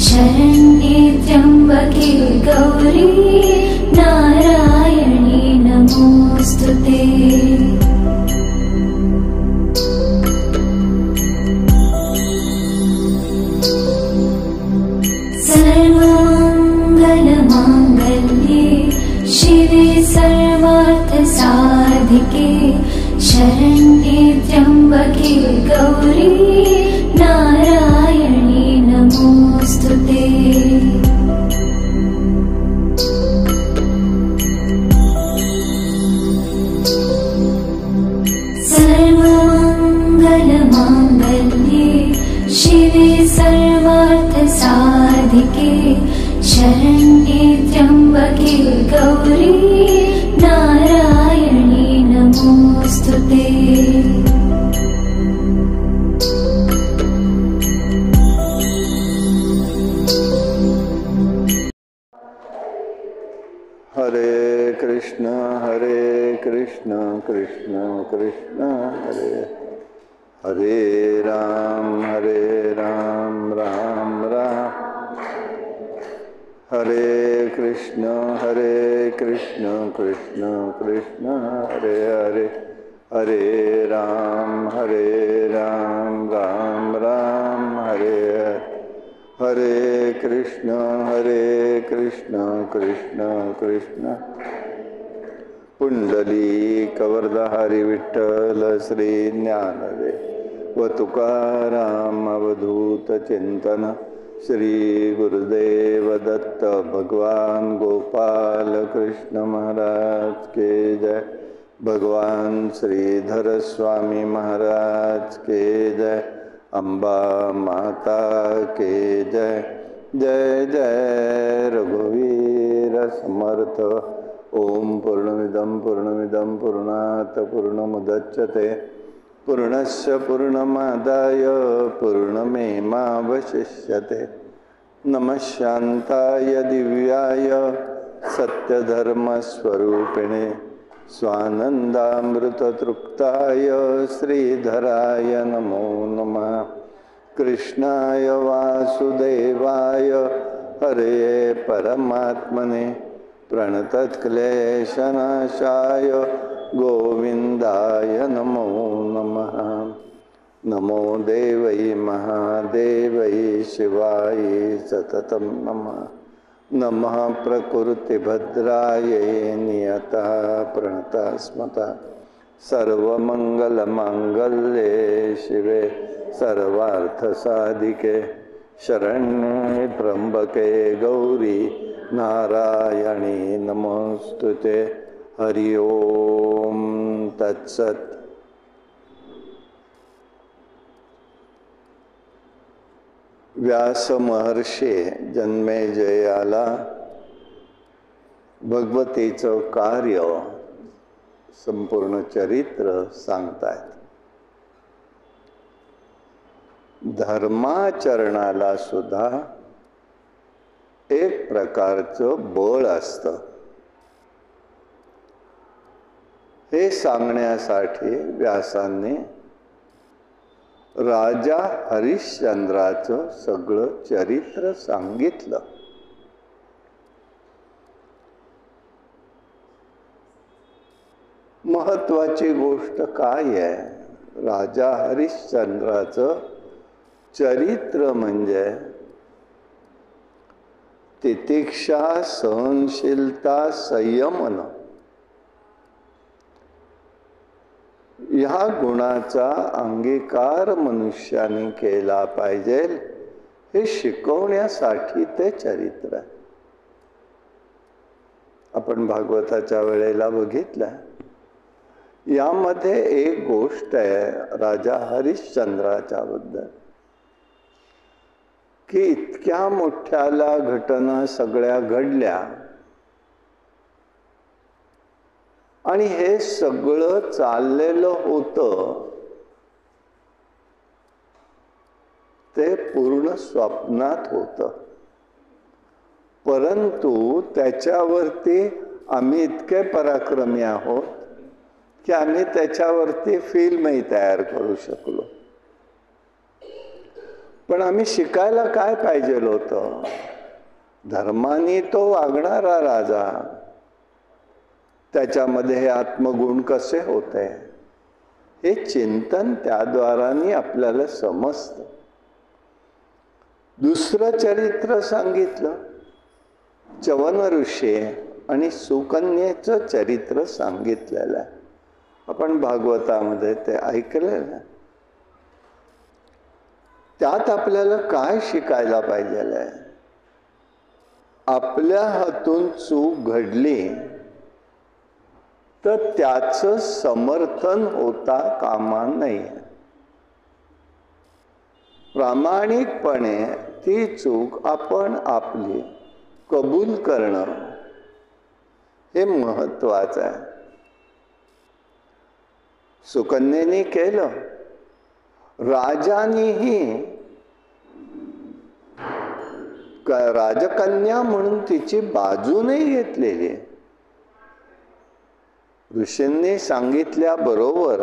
शरण्ये त्र्यम्बके गौरी नारायणी नमोस्तुते। सर्वमङ्गलमाङ्गल्ये शिवे सर्वार्थसाधिके शरण्ये त्र्यम्बके गौरी नारायणी नमोस्तुते। सर्वमङ्गलमाङ्गल्ये शिवे सर्वार्थसाधिके शरण्ये त्र्यम्बके गौरी नारायणी नमोस्तुते। हरे कृष्ण कृष्ण कृष्ण हरे हरे राम राम राम हरे कृष्ण कृष्ण कृष्ण हरे हरे हरे राम राम राम हरे हरे कृष्ण कृष्ण कृष्ण पुंडली कवरधारी विठ्ठल श्री ज्ञानदेव व तुकाराम अवधूत चिंतन श्री गुरुदेव दत्त भगवान गोपाल कृष्ण महाराज के जय। भगवान श्रीधर स्वामी महाराज के जय। अम्बा माता के जय। जय जय रघुवीर समर्थ। ओम पूर्णमिदं पूर्णात् पूर्णमुदच्यते पूर्णस्य पूर्णमादाय पूर्णमेवावशिष्यते। नमः शान्ताय दिव्याय सत्यधर्मस्वरूपिणे स्वानन्दामृततृप्ताय श्रीधराय नमो नमः। कृष्णाय वासुदेवाय हरे परमात्मने प्रणतक्लेशनाशाय गोविन्दाय नमो नमः। नमो देवै महादेवै शिवाय सततं नमः। नमः प्रकृतिभद्रायै नियतः प्रणतः स्मतः। सर्वमङ्गलमाङ्गल्ये शिवे सर्वार्थसाधिके शरण्ये त्र्यम्बके गौरी नारायणी नमोस्तुते। हरि ओम तत्सत्। व्यास महर्षी जन्मेजयाला भगवतीचं कार्य संपूर्ण चरित्र सांगतायत। धर्माचरणाला सुद्धा एक प्रकारचं बळ असतं। हे सांगण्यासाठी व्यासांनी राजा हरिश्चंद्राचं सगळं चरित्र सांगितलं। महत्वाची गोष्ट काय आहे? राजा हरिश्चंद्राचं चरित्र म्हणजे तितिक्षा, सहनशीलता, संयमन ह्या गुणाचा अंगीकार मनुष्याने केला पाहिजे हे शिकवण्यासाठी ते चरित्र आहे। आपण भागवताच्या वेळेला बघितलं, यामध्ये एक गोष्ट आहे राजा हरिश्चंद्राच्या बद्दल की इतक्या मोठ्याला घटना सगळ्या घडल्या आणि हे सगळं चाललेलं होतं ते पूर्ण स्वप्नात होतं, परंतु त्याच्यावरती आम्ही इतके पराक्रमी आहोत की आम्ही त्याच्यावरती फिल्मही तयार करू शकलो। पण आम्ही शिकायला काय पाहिजे होतं? धर्माने तो वागणारा राजा, त्याच्यामध्ये हे आत्मगुण कसे होते हे चिंतन त्याद्वाराने आपल्याला समजतं. दुसरं चरित्र सांगितलं, च्यवन ऋषी आणि सुकन्येचं चरित्र सांगितलेलं आहे. आपण भागवतामध्ये ते ऐकलेलं आहे. त्यात आपल्याला काय शिकायला पाहिजे? आपल्या हातून चूक घडली तर त्याचं समर्थन होता कामा नये. प्रामाणिकपणे ती चूक आपण आपली कबूल करणं हे महत्वाचं आहे. सुकन्येने केलं. राजानेही राजकन्या म्हणून तिची बाजू नाही घेतलेली. ऋषींनी सांगितल्याबरोबर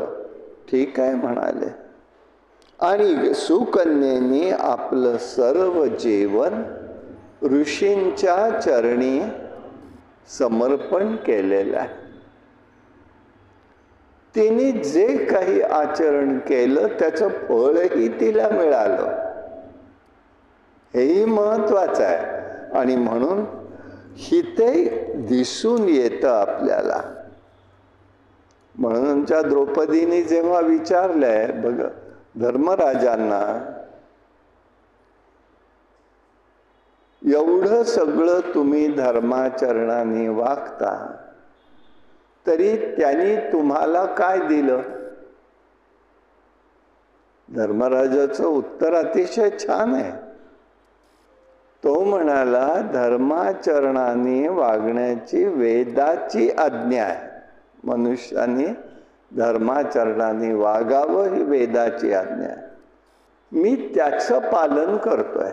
ठीक आहे म्हणाले आणि सुकन्येने आपलं सर्व जीवन ऋषींच्या चरणी समर्पण केलेलं आहे. तिने जे काही आचरण केलं त्याचं फळही तिला मिळालं, हेही महत्वाचं आहे. आणि म्हणून हिते दिसून येतं आपल्याला. म्हणून आमच्या द्रौपदीने जेव्हा विचारलंय बघ धर्मराजांना, एवढं सगळं तुम्ही धर्माचरणाने वागता तरी त्यांनी तुम्हाला काय दिलं? धर्मराजाचं उत्तर अतिशय छान आहे. तो म्हणाला, धर्माचरणाने वागण्याची वेदाची आज्ञा आहे. मनुष्याने धर्माचरणाने वागावं ही वेदाची आज्ञा आहे. मी त्याचं पालन करतोय.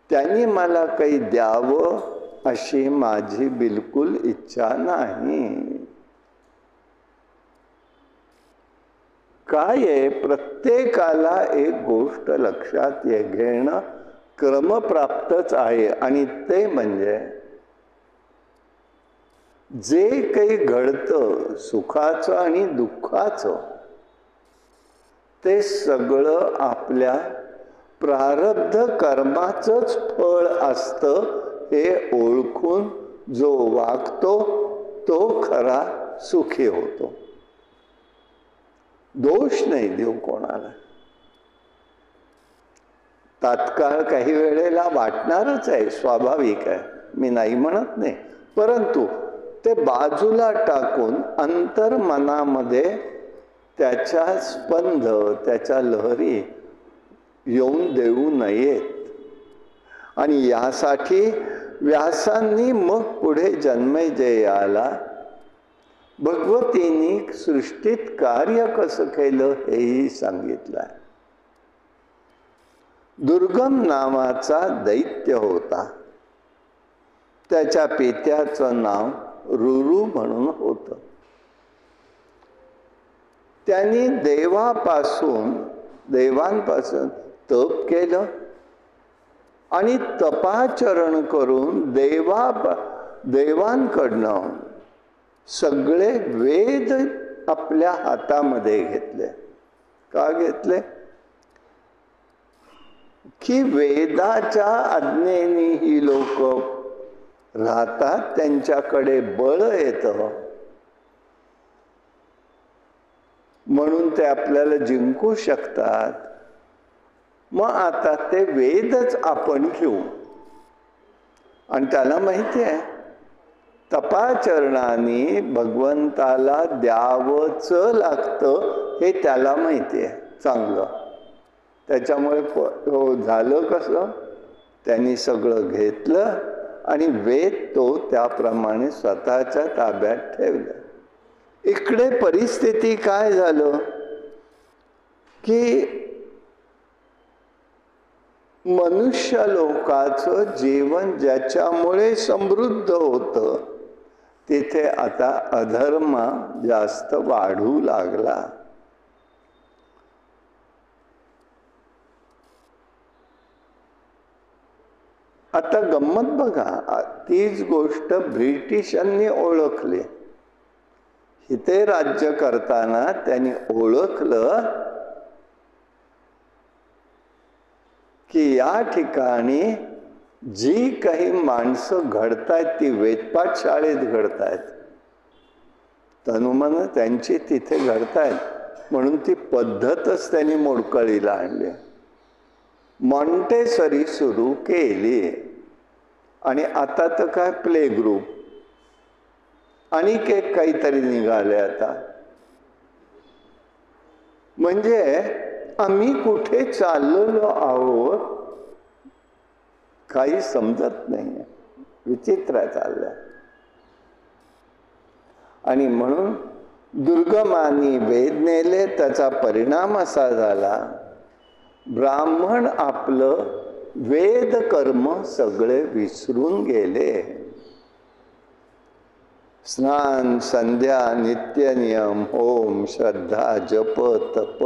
त्यांनी मला काही द्यावं अशी माझी बिलकुल इच्छा नाही. काय आहे, प्रत्येकाला एक गोष्ट लक्षात घेणं क्रमप्राप्तच आहे आणि ते म्हणजे जे काही घडतं सुखाचं आणि दुःखाचं ते सगळं आपल्या प्रारब्ध कर्माचंच फळ असतं हे ओळखून जो वागतो तो खरा सुखी होतो. दोष नाही देऊ कोणाला. तात्काळ काही वेळेला वाटणारच आहे, स्वाभाविक आहे, मी नाही म्हणत नाही. परंतु ते बाजूला टाकून अंतर्मनामध्ये त्याच्या स्पंद त्याच्या लहरी येऊन देऊ नयेत. आणि यासाठी व्यासांनी मग पुढे जन्मेजयाला भगवतीने सृष्टीत कार्य कसं केलं हेही सांगितलं आहे. दुर्गम नावाचा दैत्य होता. त्याच्या पित्याचं नाव रुरु म्हणून होतं. त्यांनी देवांपासून तप केलं आणि तपाचरण करून देवांकडनं सगळे वेद आपल्या हातामध्ये घेतले. का घेतले? की वेदाच्या आज्ञेने ही लोक राहतात, त्यांच्याकडे बळ येतं, म्हणून ते आपल्याला जिंकू शकतात. मग आता ते वेदच आपण घेऊ. आणि त्याला माहिती आहे तपाचरणाने भगवंताला द्यावंच लागतं हे त्याला माहिती आहे चांगलं. त्याच्यामुळे झालं कसं, त्यांनी सगळं घेतलं आणि वेद तो त्याप्रमाणे स्वतःच्या ताब्यात ठेवलं. इकडे परिस्थिती काय झालं की मनुष्य लोकाचं जीवन ज्याच्यामुळे समृद्ध होतं तिथे आता अधर्म जास्त वाढू लागला. आता गंमत बघा, तीच गोष्ट ब्रिटिशांनी ओळखली. इथे राज्य करताना त्यांनी ओळखलं की या ठिकाणी जी काही माणसं घडतायत ती वेदपाठ शाळेत घडतायत, तनुमन त्यांची तिथे घडतायत, म्हणून ती पद्धतच त्यांनी मोडकळीला आणली. मॉन्टेसरी सुरू केली आणि आता तर काय प्ले ग्रुप आणि काहीतरी निघाले आता. म्हणजे आम्ही कुठे चाललेलो आहोत काही समजत नाही, विचित्र चाललंय. आणि म्हणून दुर्गमानी वेद नेले, त्याचा परिणाम असा झाला, ब्राह्मण आपलं वेद कर्म सगळे विसरून गेले. स्नान, संध्या, नित्य नियम, होम, श्रद्धा, जप, तप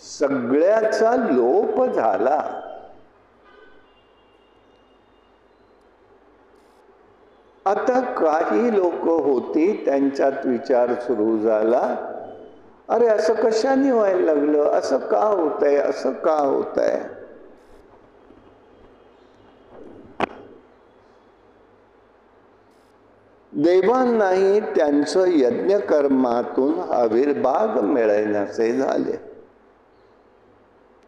सगळ्याचा लोप झाला. आता काही लोक होती, त्यांच्यात विचार सुरू झाला, अरे असं कशाने व्हायला लागलं, असं का होतंय, असं का होतंय. देवांनाही त्यांचं यज्ञकर्मातून आविर्भाव मिळण्याचे झाले,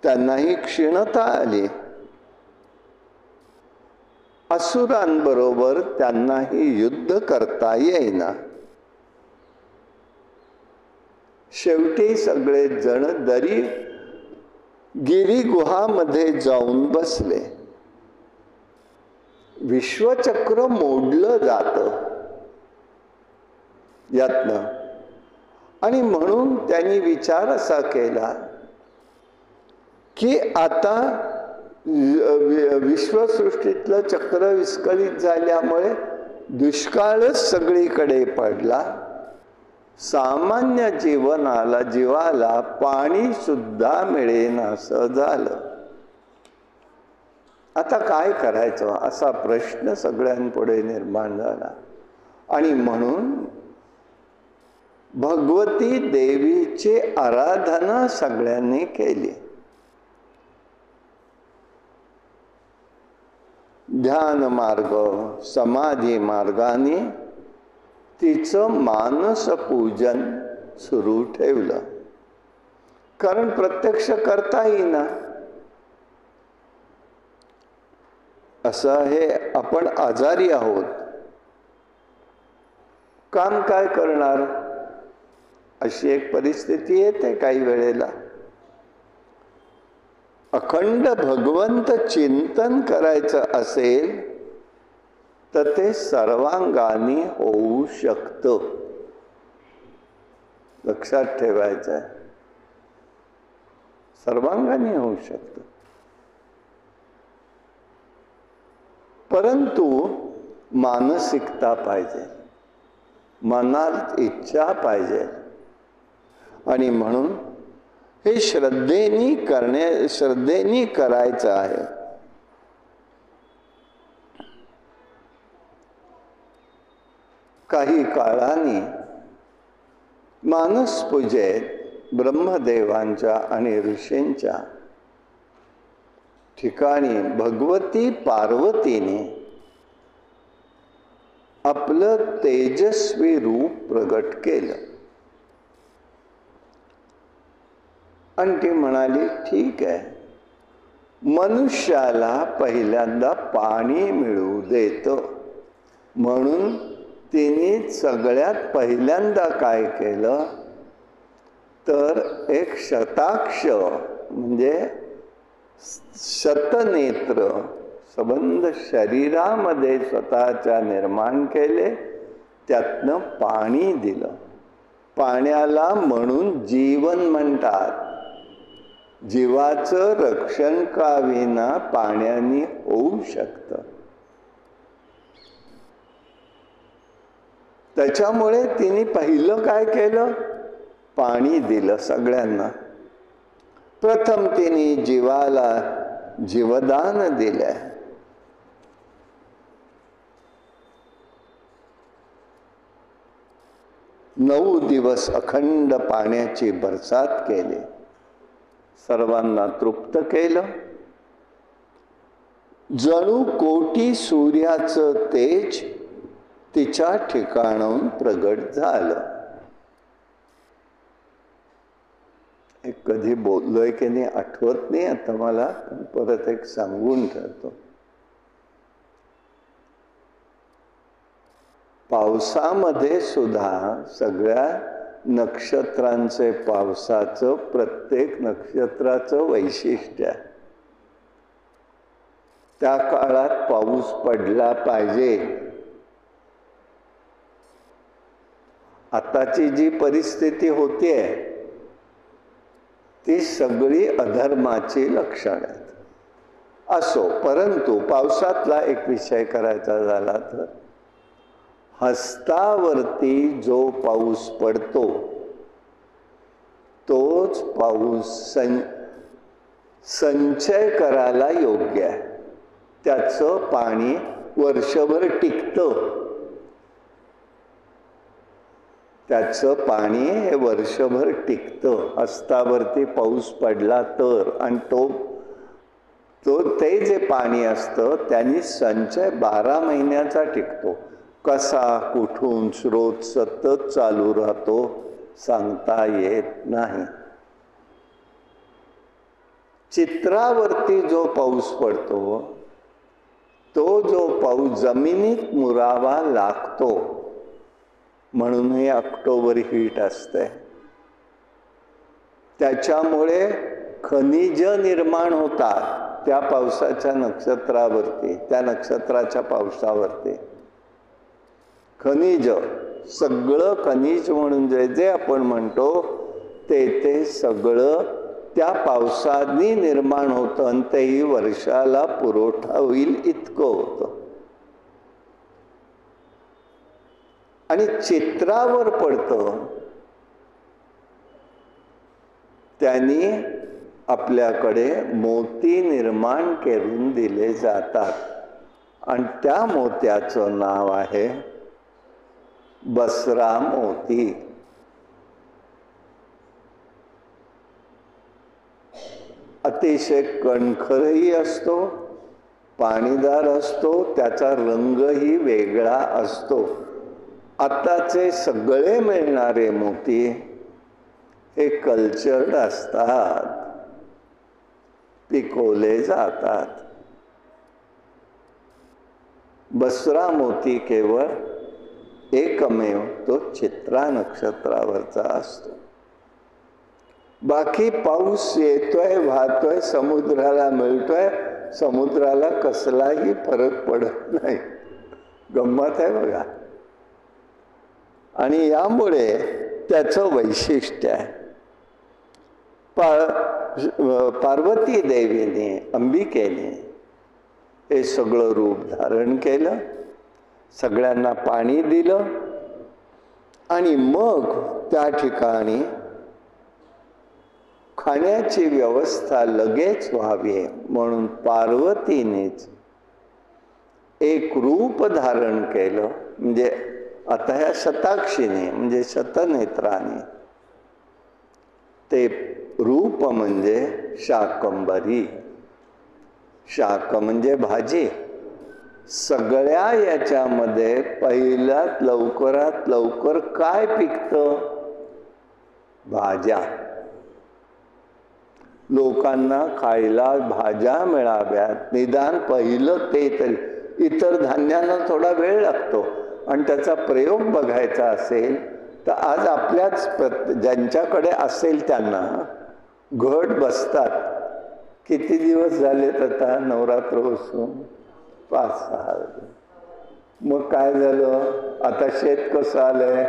त्यांनाही क्षीणता आली. असुरांबरोबर त्यांनाही युद्ध करता येईना. शेवटी सगळे जण गिरी गुहामध्ये जाऊन बसले. विश्वचक्र मोडलं जातं यातनं. आणि म्हणून त्यांनी विचार असा केला की आता विश्वसृष्टीतलं चक्र विस्कळीत झाल्यामुळे दुष्काळच सगळीकडे पडला. सामान्य जीवाला पाणी सुद्धा मिळेनासं झालं. आता काय करायचं असा प्रश्न सगळ्यांपुढे निर्माण झाला. आणि म्हणून भगवती देवीची आराधना सगळ्यांनी केली. ध्यान मार्ग, समाधी मार्गाने तिचं मानस पूजन सुरू ठेवलं. कारण प्रत्यक्ष करता येईना. असं हे आपण आजारी आहोत, काम काय करणार अशी एक परिस्थिती येते काही वेळेला. अखंड भगवंत चिंतन करायचं असेल तर ते सर्वांगाने होऊ शकतं. लक्षात ठेवायचं आहे, सर्वांगाने होऊ शकतं. परंतु मानसिकता पाहिजे, मनात इच्छा पाहिजे. आणि म्हणून हे श्रद्धेनी करायचं आहे. काही काळाने मानस पूजेत ब्रह्मदेवांच्या आणि ऋषींच्या ठिकाणी भगवती पार्वतीने आपलं तेजस्वी रूप प्रगट केलं. आणि ती म्हणाली, ठीक आहे, मनुष्याला पहिल्यांदा पाणी मिळू देतो. म्हणून तिने सगळ्यात पहिल्यांदा काय केलं तर एक शताक्ष म्हणजे शतनेत्र संबंध शरीरामध्ये स्वतःच्या निर्माण केले, त्यातनं पाणी दिलं. पाण्याला म्हणून जीवन म्हणतात. जीवाचं रक्षण का विना पाण्याने होऊ शकतं. त्याच्यामुळे तिने पहिलं काय केलं, पाणी दिलं सगळ्यांना. प्रथम तिने जीवाला जीवदान दिलंय. नऊ दिवस अखंड पाण्याची बरसात केली, सर्वांना तृप्त केलं. जणू कोटी सूर्याचं तेज तिच्या ठिकाणाहून प्रगट झालं. एक कधी बोललोय की नाही आठवत नाही आता मला, पण परत एक सांगून ठेवतो. पावसामध्ये सुद्धा सगळ्या नक्षत्रांचे पावसाचं प्रत्येक नक्षत्राचं वैशिष्ट्य आहे. त्या काळात पाऊस पडला पाहिजे. आताची जी परिस्थिती होतीये ती सगळी अधर्माची लक्षणं आहेत. असो, परंतु पावसातला एक विषय करायचा झाला तर हस्तावरती जो पाऊस पडतो तोच पाऊस संचय करायला योग्य आहे. त्याचं पाणी वर्षभर टिकतं. त्याचं पाणी हे वर्षभर टिकतं. हस्तावरती पाऊस पडला तर, आणि ते जे पाणी असतं त्यांनी संचय 12 महिन्याचा टिकतो. कसा कुठून स्रोत सतत चालू राहतो सांगता येत नाही. चित्रावरती जो पाऊस पडतो तो जो पाऊस जमिनीत मुरावा लागतो, म्हणून हे ऑक्टोबर हीट असते. त्याच्यामुळे खनिज निर्माण होतात त्या पावसाच्या नक्षत्रावरती, त्या नक्षत्राच्या पावसावरती. खनिज, सगळं खनिज म्हणून जे जे आपण म्हणतो ते सगळं त्या पावसाने निर्माण होतं आणि तेही वर्षाला पुरवठा होईल इतकं होतं. आणि चित्रावर पडतं त्यांनी आपल्याकडे मोती निर्माण करून दिले जातात, आणि त्या मोत्याचं नाव आहे बसरा मोती. अतिशय कणखरही असतो, पाणीदार असतो, त्याचा रंगही वेगळा असतो. आताचे सगळे मिळणारे मोती हे कल्चर्ड असतात, पिकवले जातात. बसरा मोती केवळ एकमेव तो चित्रा नक्षत्रावरचा असतो. बाकी पाऊस येतोय, वाहतोय, समुद्राला मिळतोय, समुद्राला कसलाही फरक पडत नाही. गंमत आहे बघा. आणि यामुळे त्याचं वैशिष्ट्य आहे. पार्वती देवीने, अंबिकेने हे सगळं रूप धारण केलं, सगळ्यांना पाणी दिलं, आणि मग त्या ठिकाणी खाण्याची व्यवस्था लगेच व्हावी म्हणून पार्वतीनेच एक रूप धारण केलं. म्हणजे आता ह्या शताक्षीने म्हणजे शतनेत्राने, ते रूप म्हणजे शाकंभरी. शाक म्हणजे भाजी. सगळ्या याच्यामध्ये पहिल्यात लवकरात लवकर काय पिकतं? भाज्या. लोकांना खायला भाज्या मिळाव्यात, निदान पहिलं ते तरी. इतर धान्यांना थोडा वेळ लागतो, आणि त्याचा प्रयोग बघायचा असेल तर आज आपल्याच ज्यांच्याकडे असेल त्यांना घट बसतात. किती दिवस झालेत आता नवरात्र बसून? 5-6. मग काय झालं? आता शेत कसं आलंय?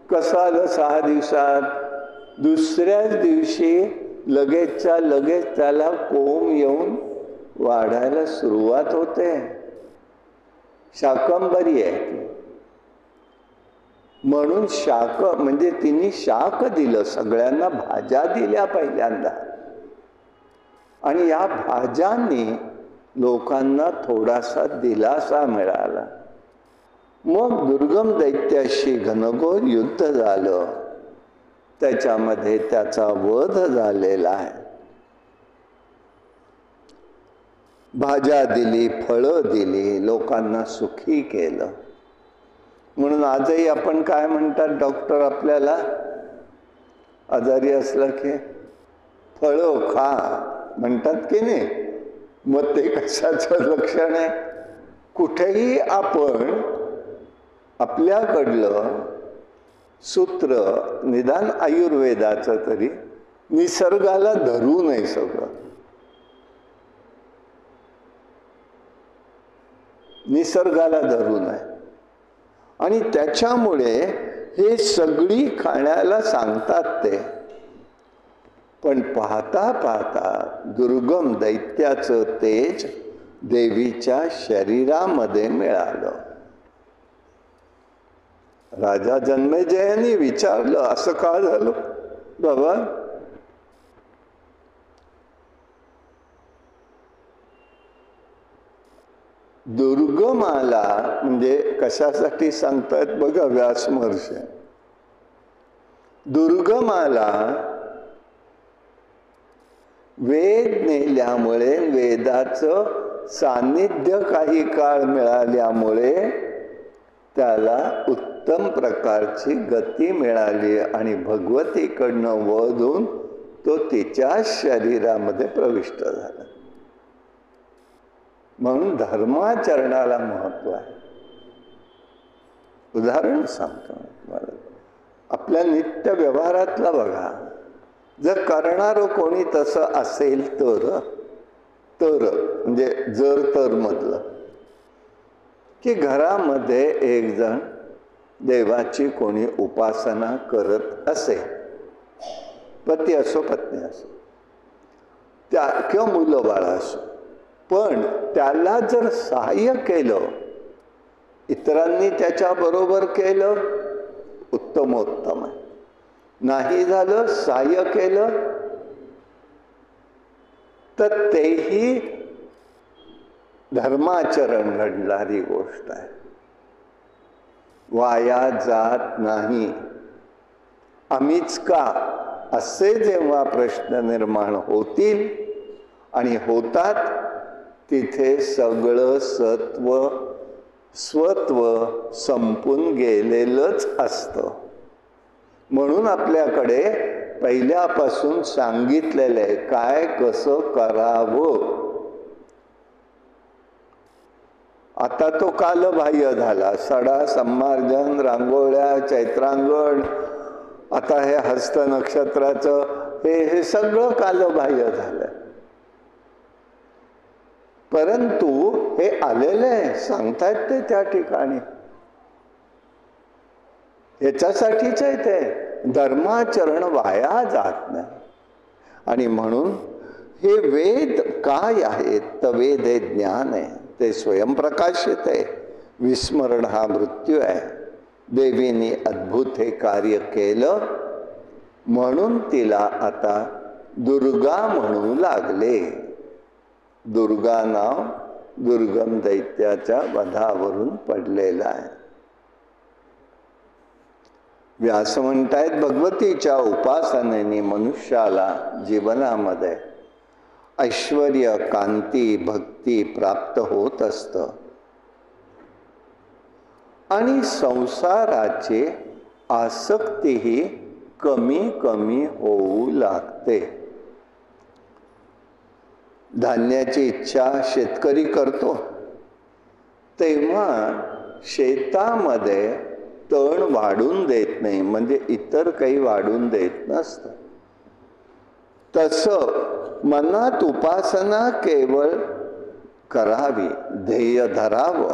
कसं आलं 6 दिवसात? दुसऱ्याच दिवशी लगेचच्या लगेच त्याला कोंब येऊन वाढायला सुरुवात होते. शाकंभरी आहे. म्हणून शाक म्हणजे तिने शाक दिलं, सगळ्यांना भाज्या दिल्या पहिल्यांदा. आणि या भाज्यांनी लोकांना थोडासा दिलासा मिळाला. मग दुर्गम दैत्याशी घनघोर युद्ध झालं, त्याच्यामध्ये त्याचा वध झालेला आहे. भाज्या दिली, फळं दिली, लोकांना सुखी केलं. म्हणून आजही आपण काय म्हणतात, डॉक्टर आपल्याला आजारी असलं की फळं खा म्हणतात की नाही. मग ते कशाचं लक्षण आहे? कुठेही आपण आपल्याकडलं सूत्र, निदान आयुर्वेदाचं तरी, निसर्गाला धरू नये सगळं. निसर्गाला धरू नये. आणि त्याच्यामुळे हे सगळी खाण्याला सांगतात ते. पण पाहता पाहता दुर्गम दैत्याचं तेज देवीच्या शरीरामध्ये मिळालं. राजा जन्मेजयाने विचारलं, असं का झालं बाबा? दुर्गमाला म्हणजे कशासाठी सांगतायत बघा व्यास महर्षी. दुर्गमाला वेद नेल्यामुळे, वेदाचं सान्निध्य काही काळ मिळाल्यामुळे त्याला उत्तम प्रकारची गती मिळाली आणि भगवतीकडनं वध होऊन तो तिच्या शरीरामध्ये प्रविष्ट झाला. म्हणून धर्माचरणाला महत्व आहे. उदाहरण सांगतो मला, आपल्या नित्य व्यवहारातला बघा. जर करणारं कोणी तसं असेल तर म्हणजे जर तर मधलं, की घरामध्ये एक जण देवाची कोणी उपासना करत असे, पती असो पत्नी असो, त्या किंवा मुलं बाळ असो, पण त्याला जर सहाय्य केलं, इतरांनी त्याच्याबरोबर केलं, उत्तमोत्तम आहे. नाही झालं, सहाय्य केलं, तर तेही धर्माचरण घडणारी गोष्ट आहे, वाया जात नाही. आम्हीच का असे जेव्हा प्रश्न निर्माण होतील आणि होतात, तिथे सगळं सत्व स्वत्व संपून गेलेलंच असतं. म्हणून आपल्याकडे पहिल्यापासून सांगितलेलं आहे काय कसं करावं. आता तो कालबाह्य झाला. सडा, संमार्जन, रांगोळ्या, चैत्रांगण, आता हे हस्त नक्षत्राचं हे सगळं कालबाह्य झालं. परंतु हे आलेलं आहे, सांगतायत ते त्या ठिकाणी, याच्यासाठीच आहे ते. धर्माचरण वाया जात नाही. आणि म्हणून हे वेद काय आहेत? तर वेद हे ज्ञान आहे, ते स्वयंप्रकाशित आहे. विस्मरण हा मृत्यू आहे. देवीने अद्भुत हे कार्य केलं, म्हणून तिला आता दुर्गा म्हणू लागले. दुर्गा नाव दुर्गम दैत्याच्या वधावरून पडलेलं आहे. व्यास म्हणतायत भगवतीच्या उपासनेने मनुष्याला जीवनामध्ये ऐश्वर्य, कांती, भक्ती प्राप्त होत असतं आणि संसाराची आसक्तीही कमी कमी होऊ लागते. धान्याची इच्छा शेतकरी करतो, तेव्हा शेतामध्ये तण वाढून देत नाही, म्हणजे इतर काही वाढून देत नसतं. तसं मनात उपासना केवळ करावी, ध्येय धरावं,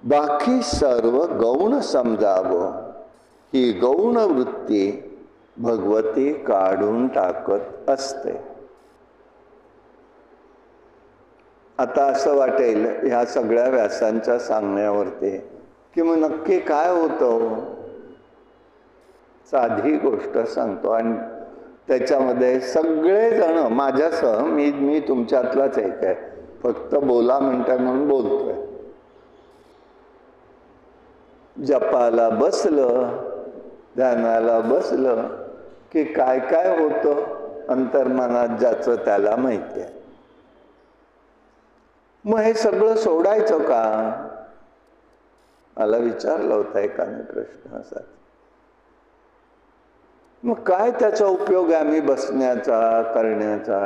बाकी सर्व गौण समजावं. ही गौण वृत्ती भगवती काढून टाकत असते. आता असं वाटेल ह्या सगळ्या व्यासांच्या सांगण्यावरती की मग नक्की काय होतं. साधी गोष्ट सांगतो आणि त्याच्यामध्ये सगळेजण माझ्यासह, मी तुमच्यातलाच एक आहे, फक्त बोला म्हणताय म्हणून बोलतोय. जपाला बसलं, ध्यानाला बसलं की काय काय होतं अंतर्मनात ज्याचं त्याला माहिती आहे. मग हे सगळं सोडायचं का? मला विचारलं होता एकाने प्रश्न असा. मग काय त्याचा उपयोग आहे आम्ही बसण्याचा करण्याचा?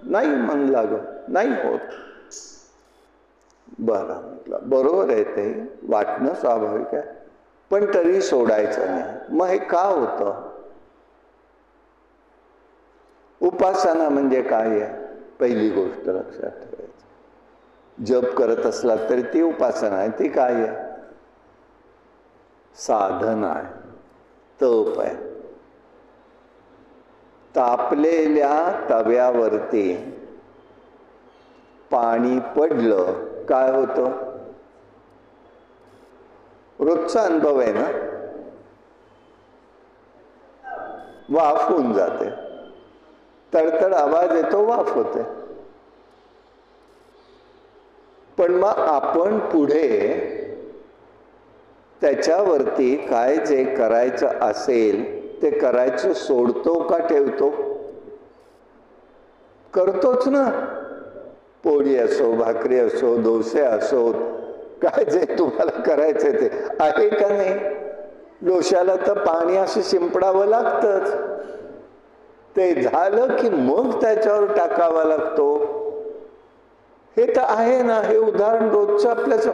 नाही मन लागत, नाही होत. बरं म्हटलं, बरोबर आहे, ते वाटणं स्वाभाविक आहे, पण तरी सोडायचं नाही. मग हे का होतं? उपासना म्हणजे काय आहे? पहिली गोष्ट लक्षात ठेवायची. जप करत असला तरी ती उपासना आहे. ती काय आहे? साधन आहे, तप आहे. तापलेल्या तव्यावरती पाणी पडलं काय होतं? रोजचा अनुभव आहे ना, वाफ होऊन जाते, तडतड आवाज येतो, वाफ होते. पण मग आपण पुढे त्याच्यावरती काय जे करायचं असेल ते करायचं सोडतो का ठेवतो? करतोच ना. पोळी असो, भाकरी असो, डोसे असो, काय जे तुम्हाला करायचं ते आहे का नाही? डोश्याला तर पाणी असं शिंपडावं लागतंच. ते झालं की मग त्याच्यावर टाकावा लागतो. हे तर आहे ना, हे उदाहरण रोजचं आपल्याच.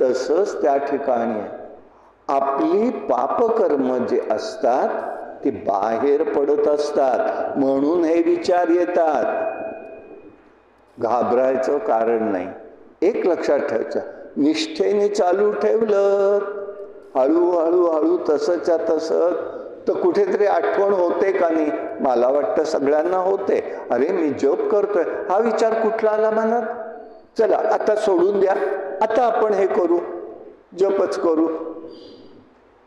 तसंच त्या ठिकाणी आहे. आपली पापकर्म जे असतात ती बाहेर पडत असतात, म्हणून हे विचार येतात. घाबरायचं कारण नाही. एक लक्षात ठेवायचं, निष्ठेने चालू ठेवलं हळूहळू हळू तसंच्या तसं तर कुठेतरी आठवण होते का नाही? मला वाटतं सगळ्यांना होते. अरे मी जप करतोय, हा विचार कुठला आला मनात? चला आता सोडून द्या, आता आपण हे करू, जपच करू.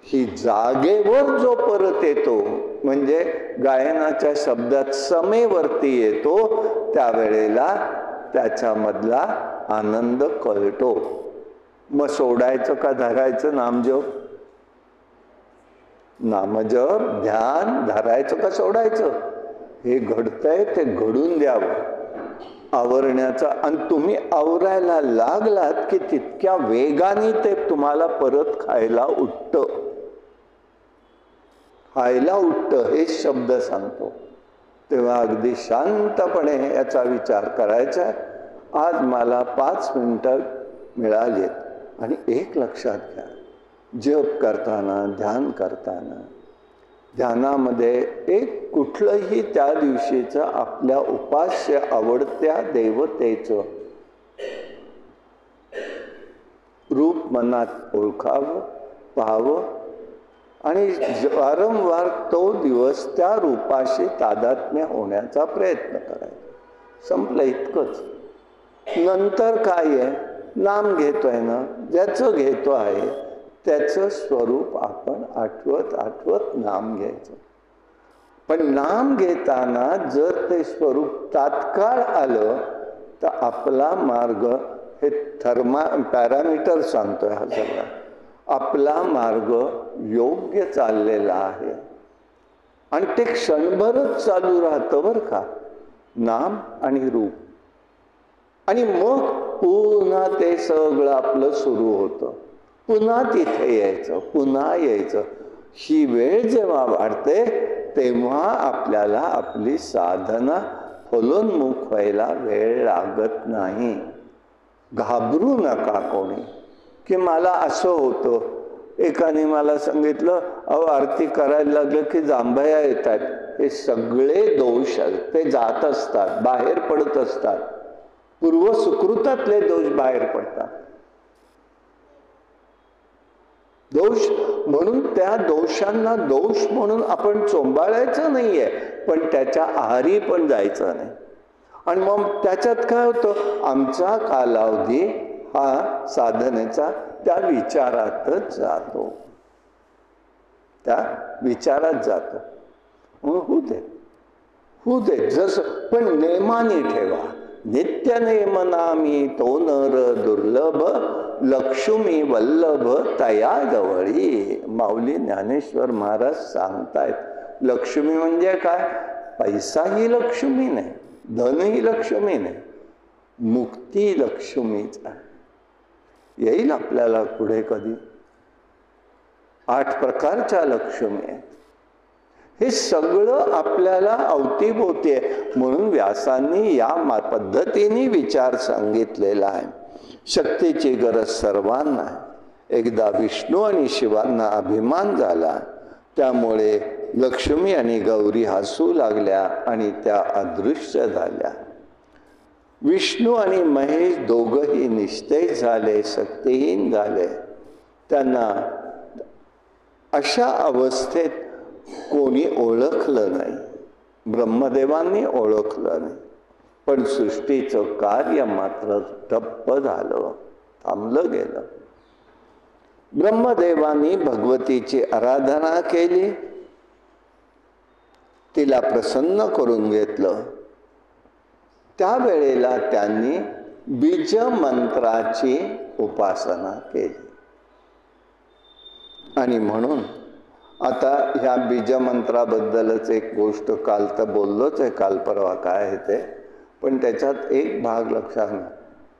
ही जागेवर जो परत येतो म्हणजे गायनाच्या शब्दात समेवरती येतो, त्यावेळेला त्याच्यामधला आनंद कळतो. मग सोडायचं का धरायचं? नामजप, नामजप, ध्यान धरायचं का सोडायचं? हे घडतंय ते घडून द्यावं, आवरण्याचा. आणि तुम्ही आवरायला लागलात की तितक्या वेगाने ते तुम्हाला परत खायला उठतं. खायला उठतं हे शब्द सांगतो. तेव्हा अगदी शांतपणे याचा विचार करायचा. आज मला 5 मिनिटं मिळालीत. आणि एक लक्षात घ्या, जप करताना, ध्यान करताना, ध्यानामध्ये एक कुठलंही त्या दिवशीचं आपल्या उपास्य आवडत्या देवतेचं रूप मनात ओळखावं, पाहावं आणि वारंवार तो दिवस त्या रूपाशी तादात्म्य होण्याचा प्रयत्न करायचा. संपलं, इतकंच. नंतर काय आहे? नाम घेतोय ना, ज्याचं घेतो आहे त्याचं स्वरूप आपण आठवत आठवत नाम घ्यायचं. पण नाम घेताना जर ते स्वरूप तात्काळ आलं तर आपला मार्ग, हे पॅरामीटर सांगतोय हा सगळा, आपला मार्ग योग्य चाललेला आहे. आणि ते क्षणभरच चालू राहतं बरं का, नाम आणि रूप. आणि मग पुन्हा ते सगळं आपलं सुरू होतं. पुन्हा तिथे यायचं, पुन्हा यायचं. ही वेळ जेव्हा वाढते तेव्हा आपल्याला आपली साधना फलोन्मुख व्हायला वेळ लागत नाही. घाबरू नका कोणी की मला असं होतं. एकाने मला सांगितलं, अहो आरती करायला लागलं की जांभया येतात. हे सगळे दोष ते जात असतात, बाहेर पडत असतात. पूर्व सुकृतातले दोष बाहेर पडतात. दोष म्हणून त्या दोषांना दोष म्हणून आपण चोंबाळायचं नाहीये, पण त्याच्या आहारी पण जायचं नाही. आणि मग त्याच्यात काय होतं? आमचा कालावधी हा साधनेचा त्या विचारातच जातो, त्या विचारात जातो. होऊ दे, होऊ दे जस, पण नेमाने ठेवा. नित्य नेम नामी तो नर दुर्लभ, लक्ष्मी वल्लभ तया जवळी. माऊली ज्ञानेश्वर महाराज सांगतायत लक्ष्मी म्हणजे काय? पैसा ही लक्ष्मी नाही, धन ही लक्ष्मी नाही, मुक्ती लक्ष्मीच आहे. येईल आपल्याला पुढे कधी. 8 प्रकारच्या लक्ष्मी आहेत. हे सगळं आपल्याला अवतीभोवती आहे. म्हणून व्यासांनी या पद्धतीने विचार सांगितलेला आहे. शक्तीची गरज सर्वांना आहे. एकदा विष्णू आणि शिवांना अभिमान झाला, त्यामुळे लक्ष्मी आणि गौरी हसू लागल्या आणि त्या अदृश्य झाल्या. विष्णू आणि महेश दोघंही निस्तेज झाले, शक्तिहीन झाले. त्यांना अशा अवस्थेत कोणी ओळखलं नाही, ब्रह्मदेवांनी ओळखलं नाही. पण सृष्टीचं कार्य मात्र ठप्प झालं, थांबलं गेलं. ब्रह्मदेवांनी भगवतीची आराधना केली, तिला प्रसन्न करून घेतलं. त्यावेळेला त्यांनी बीज मंत्राची उपासना केली. आणि म्हणून आता ह्या बीजमंत्राबद्दलच एक गोष्ट काल तर बोललोच आहे, काल परवा काय आहे ते, पण त्याच्यात एक भाग लक्षात घ्या.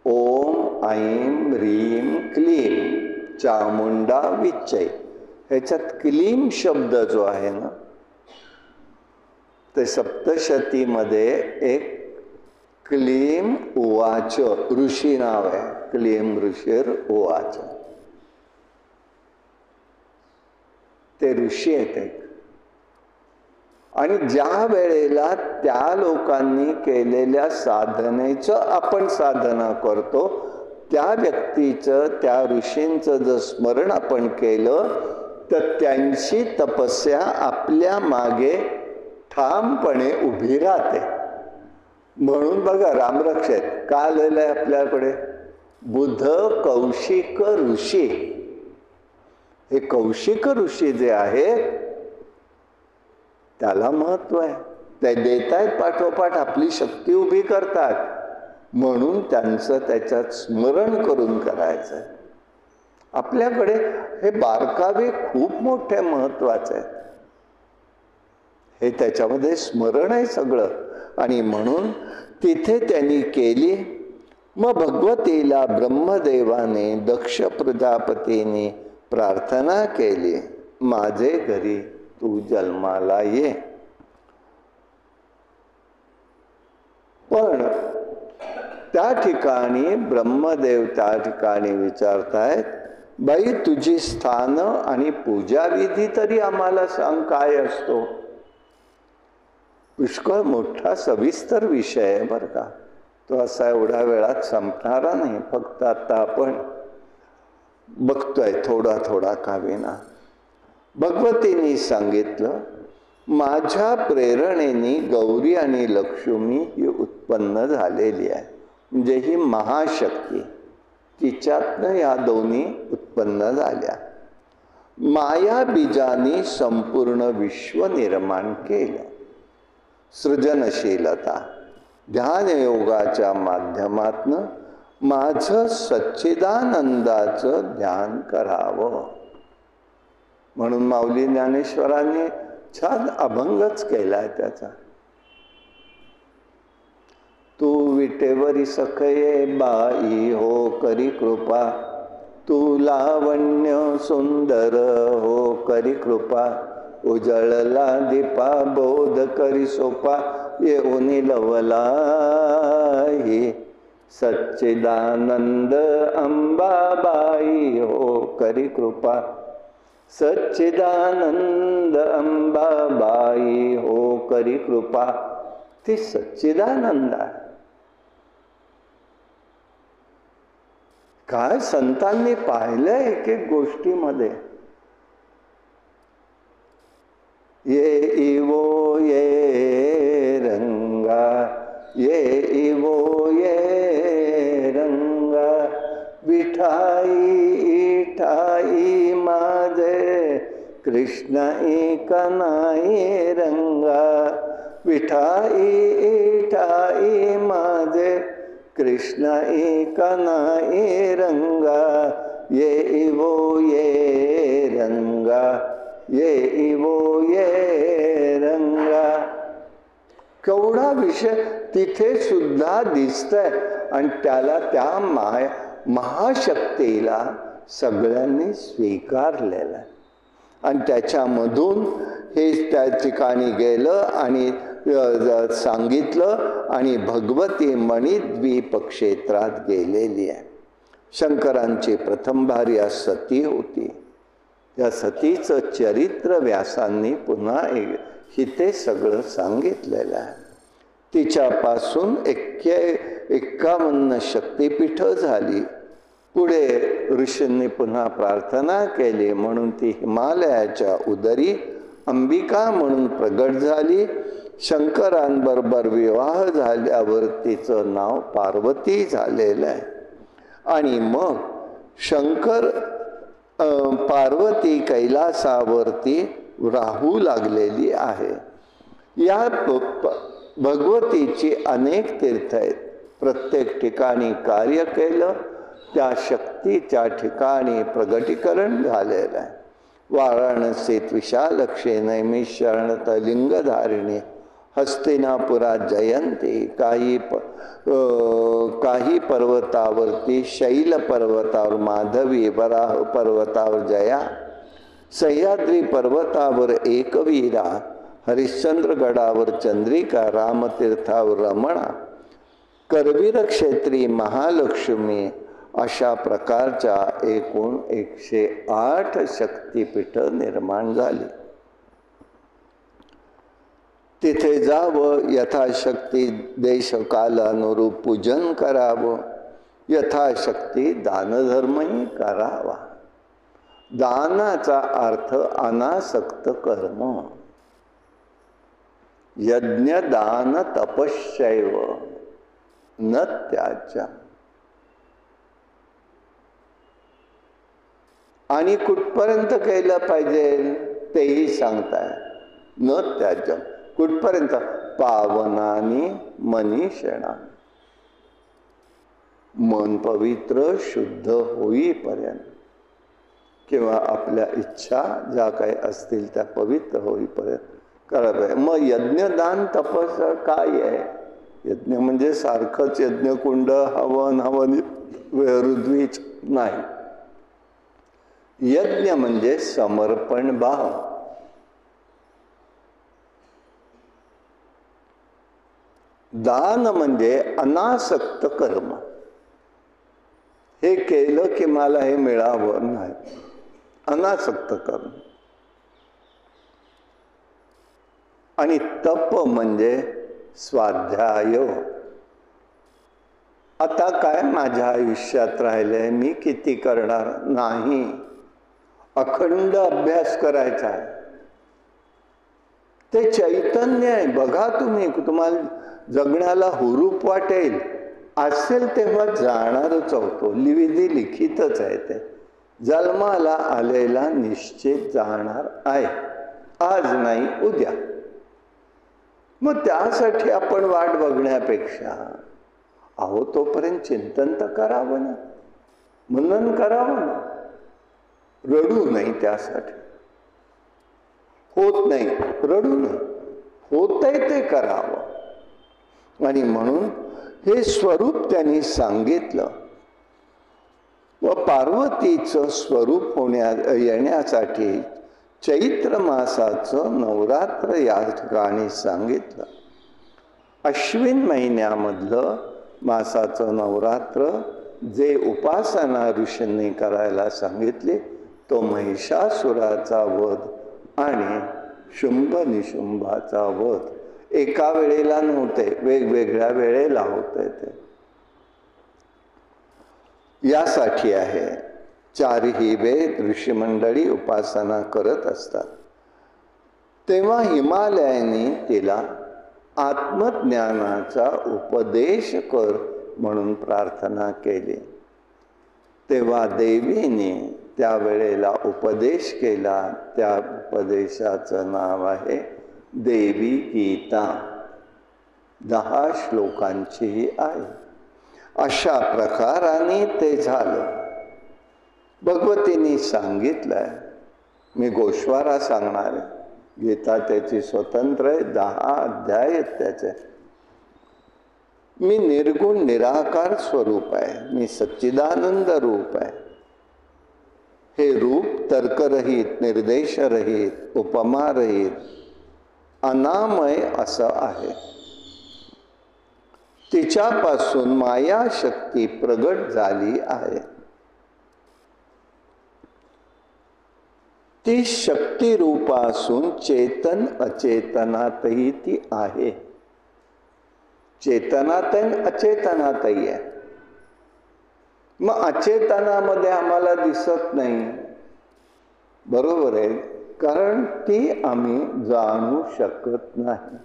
ओम ऐं ह्रीं क्लीं चामुंडा विच्चय. ह्याच्यात क्लीम शब्द जो आहे ना, ते सप्तशतीमध्ये एक क्लीम उवाच ऋषी नाव आहे. क्लीम ऋषीर उवाच, ते ऋषी आहेत. आणि ज्या वेळेला त्या लोकांनी केलेल्या साधनेचं आपण साधना करतो, त्या व्यक्तीचं, त्या ऋषींचं जर स्मरण आपण केलं तर त्यांची तपस्या आपल्या मागे ठामपणे उभी राहते. म्हणून बघा रामरक्षेत का आलेलं आहे आपल्याकडे? बुध कौशिक ऋषी. हे कौशिक ऋषी जे आहेत त्याला महत्व आहे. ते देतायत पाठोपाठ, आपली शक्ती उभी करतात. म्हणून त्यांचं त्याच्यात स्मरण करून करायचं आहे. आपल्याकडे हे बारकावे खूप मोठे महत्वाचे आहेत. हे त्याच्यामध्ये स्मरण आहे सगळं. आणि म्हणून तिथे त्यांनी केली. मग भगवतीला ब्रह्मदेवाने दक्ष प्रजापतीने प्रार्थना केली, माझे घरी तू जन्माला ये. पण त्या ठिकाणी ब्रह्मदेव त्या ठिकाणी विचारतायत, बाई तुझी स्थान आणि पूजाविधी तरी आम्हाला सांग, काय असतो? पुष्कळ मोठा सविस्तर विषय आहे बरं का. तो असा एवढ्या वेळात संपणारा नाही. फक्त आता आपण बघतोय थोडा थोडा का विना. भगवतीने सांगितलं, माझ्या प्रेरणेने गौरी आणि लक्ष्मी ही उत्पन्न झालेली आहे. म्हणजे ही महाशक्ती, तिच्यातनं या दोन्ही उत्पन्न झाल्या. माया बीजाने संपूर्ण विश्व निर्माण केलं. सृजनशीलता ध्यान योगाच्या माध्यमातनं माझं सच्चिदानंदाचं ध्यान करावं. म्हणून माऊली ज्ञानेश्वरांनी छान अभंगच केलाय त्याचा. तू विटेवरी सखये बाई हो करी कृपा, तू लावण्य सुंदर हो करी कृपा, उजळला दीपा बोध करी सोपा, येऊनी लवलाई सच्चिदानंद अंबाबाई हो करी कृपा, सच्चिदानंद अंबाबाई हो करी कृपा. ती सच्चिदानंद आहे. काय संतांनी पाहिलंय एक एक गोष्टीमध्ये. ये इवो ये रंगा, ये इवो ये रंगा, विठाई इठाई माझे कृष्ण एक नाही रंगा, विठाई इठाई माझे कृष्ण एका नाही रंगा ये इवो ये रंगा ये इवो ये रंगा. केवढा विषय तिथे सुद्धा दिसतंय आणि त्याला त्या महाशक्तीला सगळ्यांनी स्वीकारलेलं आहे. आणि त्याच्यामधून हे त्या ठिकाणी गेलं आणि सांगितलं आणि भगवती मणिद्वीप क्षेत्रात गेलेली आहे. शंकरांची प्रथम भार्या सती होती. त्या सतीचं चरित्र व्यासांनी पुन्हा हिते सगळं सांगितलेलं आहे. तिच्यापासून 51 शक्तिपीठ झाली. पुढे ऋषींनी पुन्हा प्रार्थना केली म्हणून ती हिमालयाच्या उदरी अंबिका म्हणून प्रगट झाली. शंकरांबरोबर विवाह झाल्यावर तिचं नाव पार्वती झालेलं आहे. आणि मग शंकर पार्वती कैलासावरती राहू लागलेली आहे. या भगवतीची अनेक तीर्थ आहेत. प्रत्येक ठिकाणी कार्य केलं त्या शक्तीच्या ठिकाणी प्रगटीकरण झालेलं आहे. वाराणसीत विशालक्षी नैमिषारण्यात लिंगधारिणी हस्तिनापुरात जयंती काही पर्वतावरती शैल पर्वतावर माधवी वराह पर्वतावर जया सह्याद्री पर्वतावर एकवीरा हरिश्चंद्रगडावर चंद्रिका रामतीर्थावर रमणा करवीर क्षेत्री महालक्ष्मी अशा प्रकारच्या एकूण 108 शक्तिपीठ निर्माण झाली. तिथे जावं यथाशक्ती देशकालानुरूप पूजन करावं यथाशक्ती दानधर्मही करावा. दानाचा अर्थ अनासक्त कर्म यज्ञ दान तपश्चैव न त्याज्य. आणि कुठपर्यंत केलं पाहिजे तेही सांगताय. न त्याज्य कुठपर्यंत पावनानी मनीषणा मन पवित्र शुद्ध होईपर्यंत किंवा आपल्या इच्छा ज्या काही असतील त्या पवित्र होईपर्यंत करायला पाहिजे. मग यज्ञदान तपस काय आहे? यज्ञ म्हणजे सारखंच यज्ञकुंड हवन हवन ऋद्वीच नाही. यज्ञ म्हणजे समर्पण भाव. दान म्हणजे अनासक्त कर्म. हे केलं की मला हे मिळावं नाही, अनासक्त कर्म. आणि तप म्हणजे स्वाध्याय. आता काय माझ्या आयुष्यात राहिलंय, मी किती करणार नाही, अखंड अभ्यास करायचा आहे. ते चैतन्य आहे. बघा तुम्ही, तुम्हाला जगण्याला हुरूप वाटेल असेल तेव्हा जाणारच होतो. विधी लिखितच आहे. ते जन्माला आलेला निश्चित जाणार आहे, आज नाही उद्या. मग त्यासाठी आपण वाट बघण्यापेक्षा अहो तोपर्यंत चिंतन तर करावं ना, मनन करावं ना. रडू नाही त्यासाठी. होत नाही रडू नाही, होतंय ते करावं. आणि म्हणून हे स्वरूप त्यांनी सांगितलं. व पार्वतीचं स्वरूप येण्यासाठी चैत्र मासाचं नवरात्र या ठिकाणी सांगितलं. अश्विन महिन्यामधलं मासाचं नवरात्र जे उपासना ऋषींनी करायला सांगितले तो महिषासुराचा वध आणि शुंभ निशुंभाचा वध एका वेळेला नव्हते, वेगवेगळ्या वेळेला होते. ते यासाठी आहे. चारही वेद ऋषीमंडळी उपासना करत असतात. तेव्हा हिमालयाने तिला आत्मज्ञानाचा उपदेश कर म्हणून प्रार्थना केली. तेव्हा देवीने त्यावेळेला उपदेश केला. त्या उपदेशाचं नाव आहे देवी गीता. 10 श्लोकांचीही आहे. अशा प्रकाराने ते झालं. भगवतींनी सांगितलंय. मी गोश्वारा सांगणार आहे. गीता त्याची स्वतंत्र आहे. 10 अध्याय आहेत त्याचे. मी निर्गुण निराकार स्वरूप आहे. मी सच्चिदानंद रूप आहे. हे रूप तर्करहित, निर्देशरहित, उपमारहित, अनामय असं आहे. तिच्यापासून माया शक्ती प्रगट झाली आहे. ती शक्ती रूपासून चेतन अचेतनातही ती आहे. चेतनात अचेतनातही आहे. मग अचेतनामध्ये आम्हाला दिसत नाही, बरोबर आहे, कारण ती आम्ही जाणू शकत नाही.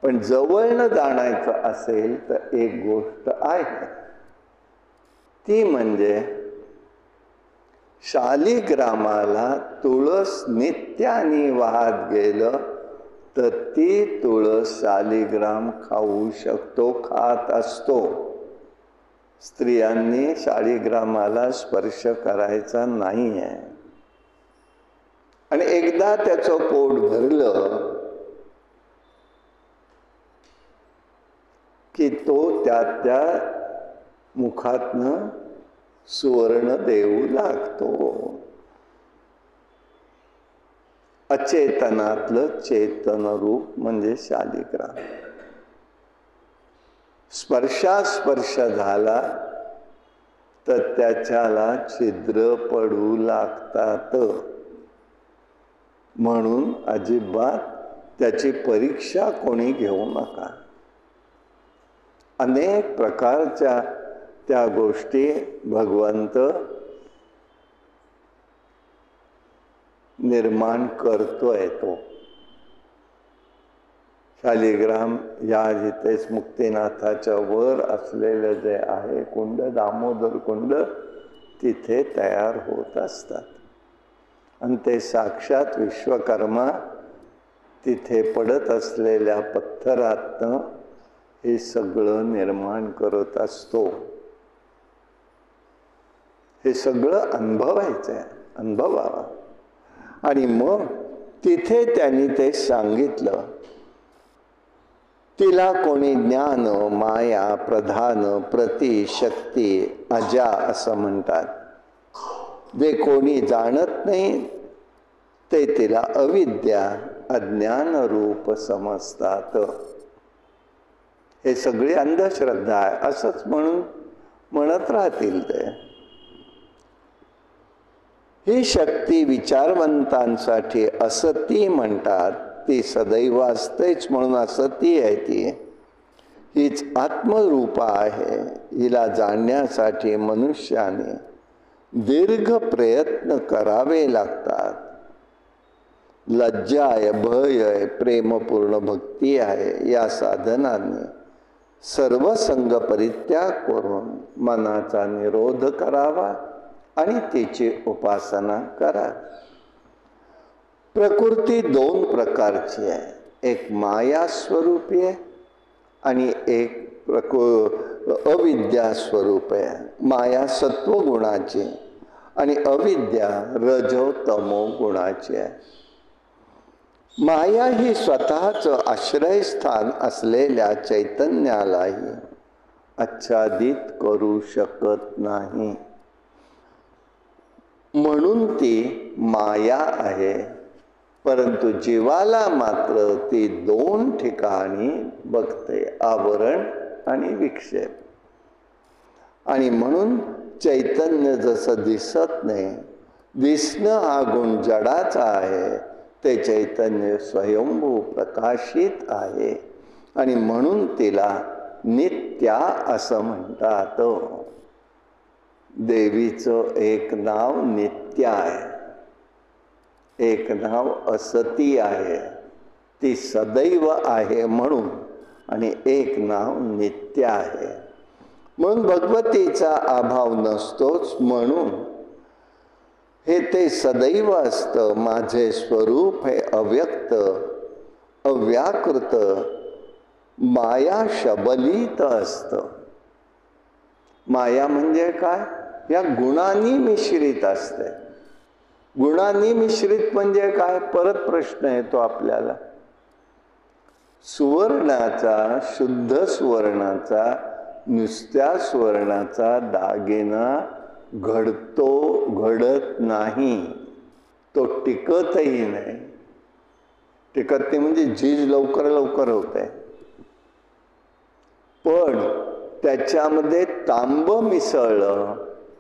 पण जवळनं जाणायचं असेल तर एक गोष्ट आहे, ती म्हणजे शालिग्रामाला तुळस नित्याने वाहत गेलं तर ती तुळस शालिग्राम खाऊ शकतो, खात असतो. स्त्रियांनी शालिग्रामाला स्पर्श करायचा नाही आहे. आणि एकदा त्याचं पोट भरलं की तो त्या मुखातनं सुवर्ण देऊ लागतो. अचेतनातलं चेतन रूप म्हणजे शालिग्राम. स्पर्शास्पर्श झाला तर त्याच्याला छिद्र पडू लागतात. म्हणून अजिबात त्याची परीक्षा कोणी घेऊ नका. अनेक प्रकारच्या त्या गोष्टी भगवंत निर्माण करतोय. तो शालिग्राम या जिथेच मुक्तिनाथाच्या वर असलेलं जे आहे कुंड, दामोदर कुंड, तिथे तयार होत असतात. आणि ते साक्षात विश्वकर्मा तिथे पडत असलेल्या पत्थरातनं हे सगळं निर्माण करत असतो. हे सगळं अनुभवायचं आहे, अनुभवावा. आणि मग तिथे त्यांनी ते सांगितलं, तिला कोणी ज्ञान, माया, प्रधान, प्रति, शक्ती, अजा असं म्हणतात. जे कोणी जाणत नाही ते तिला अविद्या, अज्ञान रूप समजतात. हे सगळी अंधश्रद्धा आहे असंच म्हणत राहतील ते. ही शक्ती विचारवंतांसाठी असती म्हणतात. ती सदैव असतेच म्हणून असती आहे. ती हीच आत्मरूपा आहे. हिला जाणण्यासाठी मनुष्याने दीर्घ प्रयत्न करावे लागतात. लज्जा आहे, भय आहे, प्रेमपूर्ण भक्ती आहे. या साधनाने सर्व संग परित्याग करून मनाचा निरोध करावा आणि तिची उपासना करा. प्रकृती 2 प्रकारची आहे. एक माया स्वरूपी आहे आणि एक अविद्या स्वरूप आहे. माया सत्वगुणाची आणि अविद्या रजो तमो गुणाची आहे. माया ही स्वतःच आश्रयस्थान असलेल्या चैतन्यालाही आच्छादित करू शकत नाही. म्हणून ती माया आहे. परंतु जीवाला मात्र ती 2 ठिकाणी बघते, आवरण आणि विक्षेप. आणि म्हणून चैतन्य जसं दिसत नाही, दिसणं हा गुण जडाचा आहे, ते चैतन्य स्वयंभू प्रकाशित आहे. आणि म्हणून तिला नित्या असं म्हणतात. देवीचं एक नाव नित्या आहे, एक नाव असती आहे, ती सदैव आहे म्हणून, आणि एक नाव नित्य आहे. म्हणून भगवतीचा अभाव नसतोच. म्हणून हे ते सदैव असतं. माझे स्वरूप हे अव्यक्त, अव्याकृत माया शबलीत असतं. माया म्हणजे काय? या गुणांनी मिश्रित असते. गुणांनी मिश्रित म्हणजे काय? परत प्रश्न येतो आपल्याला. सुवर्णाचा, शुद्ध सुवर्णाचा, नुसत्या सुवर्णाचा दागिना घडतो, घडत नाही. तो टिकतही नाही. टिकत नाही म्हणजे झीज लवकर लवकर होते. पण त्याच्यामध्ये तांब मिसळलं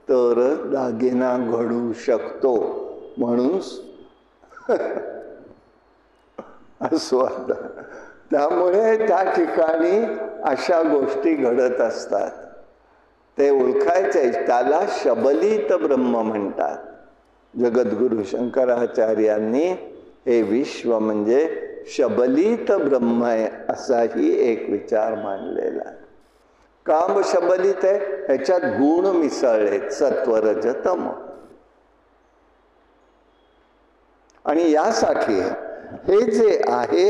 तरच दागिना घडू शकतो. म्हणून असं त्यामुळे त्या ठिकाणी अशा गोष्टी घडत असतात. ते ओळखायचे. त्याला शबलीत ब्रह्म म्हणतात. जगद्गुरु शंकराचार्यांनी हे विश्व म्हणजे शबलीत ब्रह्म आहे असाही एक विचार मांडलेला आहे. काम शबलीत आहे, ह्याच्यात गुण मिसळलेत, सत्व रज तम. आणि यासाठी हे जे आहे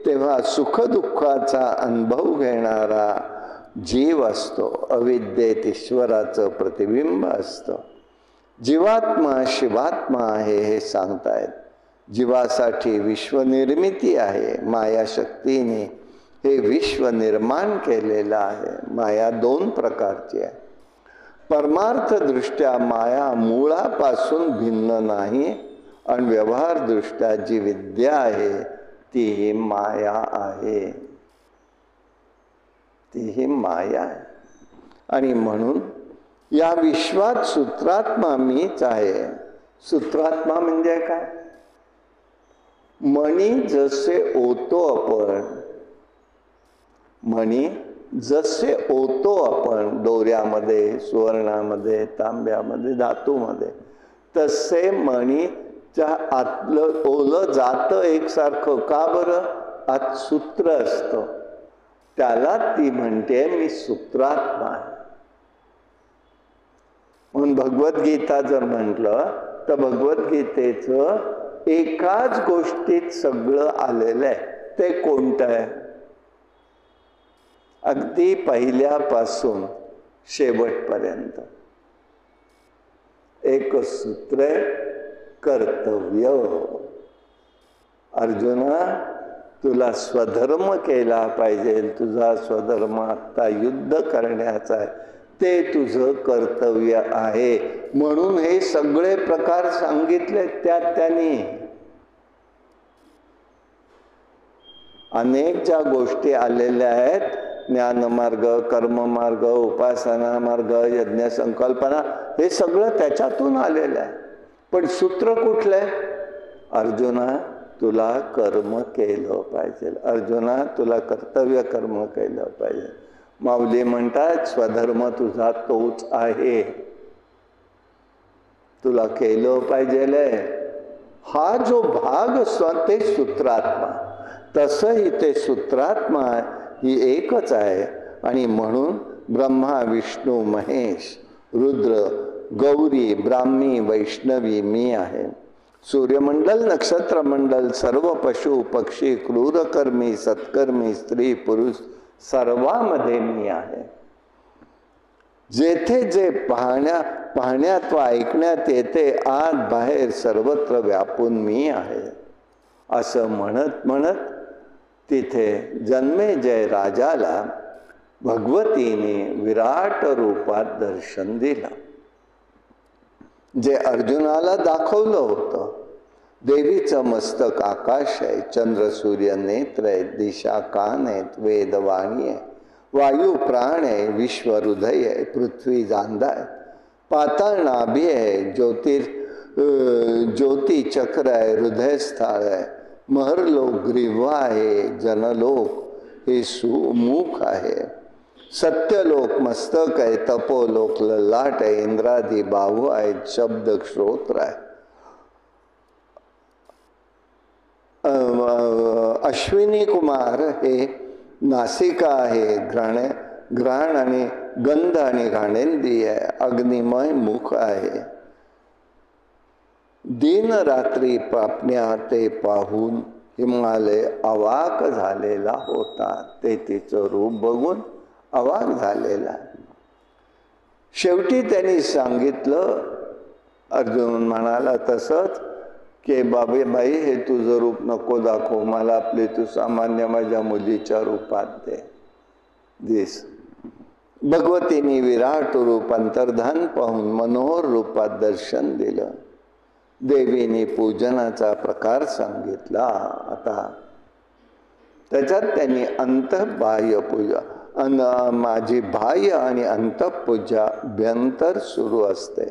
तेव्हा सुखदुःखाचा अनुभव घेणारा जीव असतो. अविद्येत ईश्वराचं प्रतिबिंब असतं. जीवात्मा शिवात्मा आहे हे सांगतायत. जीवासाठी विश्वनिर्मिती आहे. माया शक्तीने हे विश्व निर्माण केलेलं आहे. माया दोन प्रकारची आहे. परमार्थ दृष्ट्या माया मुळापासून भिन्न नाही आणि व्यवहार दृष्ट्या जी विद्या आहे ती माया आहे. ती माया आहे. आणि म्हणून या विश्वात सूत्रात्मा मीच आहे. सूत्रात्मा म्हणजे काय? मणी जसे ओतो आपण, मणी जसे ओतो आपण दोऱ्यामध्ये, सुवर्णामध्ये, तांब्यामध्ये, धातूमध्ये, तसे मणीच्या आतलं ओलं जातं एकसारखं. का बरं? आत सूत्र असतं. त्याला ती म्हणते मी सूत्रात्मा आहे. म्हणून भगवद्गीता जर म्हटलं तर भगवद्गीतेचं एकाच गोष्टीत सगळं आलेलं आहे. ते कोणतं आहे? अगदी पहिल्यापासून शेवटपर्यंत एकच सूत्र आहे, कर्तव्य. अर्जुना, तुला स्वधर्म केला पाहिजे. तुझा स्वधर्म आता युद्ध करण्याचा आहे. ते तुझं कर्तव्य आहे. म्हणून हे सगळे प्रकार सांगितले त्यात त्यांनी. अनेक ज्या गोष्टी आलेल्या आहेत, ज्ञानमार्ग, कर्ममार्ग, उपासना मार्ग, यज्ञ संकल्पना, हे सगळं त्याच्यातून आलेलं आहे. पण सूत्र कुठलं आहे? अर्जुना, तुला कर्म केलं पाहिजे. अर्जुना, तुला कर्तव्य कर्म केलं पाहिजे. माऊली म्हणतात स्वधर्म तुझा तोच आहे, तुला केलं पाहिजे. हा जो भाग असतो ते सूत्रात्मा. तसंही ते सूत्रात्मा ही एकच आहे. आणि म्हणून ब्रह्मा, विष्णू, महेश, रुद्र, गौरी, ब्राह्मी, वैष्णवी मी आहे. सूर्यमंडल, नक्षत्रमंडल, सर्व पशु पक्षी, क्रूरकर्मी, सत्कर्मी, स्त्री पुरुष, सर्वांमध्ये मी आहे. जेथे जे पाहण्यात व ऐकण्यात येते, आत बाहेर सर्वत्र व्यापून मी आहे. असं म्हणत म्हणत तिथे जन्मेजय राजाला भगवतीने विराट रूपात दर्शन दिलं. जे अर्जुनाला दाखवलं होतं. देवीचं मस्तक आकाश आहे, चंद्र सूर्य नेत्र आहे, दिशा कान आहेत, वेदवाणी आहे, वायू प्राण आहे, विश्व हृदय आहे, पृथ्वी जांदा आहे, पाताळ नाभी आहे, ज्योती चक्र आहे, हृदय स्थळ आहे, महरलोक ग्रीवा आहे, जनलोक हे सुमुख आहे, सत्यलोक मस्तक आहे, तपोलोक ललाट आहे, इंद्रादी बाहू आहेत, शब्द श्रोत्र आहे, अश्विनी कुमार हे नासिका आहे, घ्राण आणि गंध आणि घाणेंद्रिय आहे, अग्निमय मुख आहे. दिन रात्री पापण्या ते पाहून हिमालय अवाक झालेला होता. ते तिचं रूप बघून अवाक झालेला. शेवटी त्यांनी सांगितलं, अर्जुन म्हणाला तसंच, की बाई हे तुझं रूप नको दाखव मला, आपले तू सामान्य माझ्या मुलीच्या रूपात दे दिस. भगवतीने विराट रूप अंतर्धान पाहून मनोहर रूपात दर्शन दिलं. देवीने पूजनाचा प्रकार सांगितला. आता त्याच्यात त्यांनी अंतबाह्य पूजा, माझी बाह्य आणि अंतपूजा अभ्यंतर सुरू असते.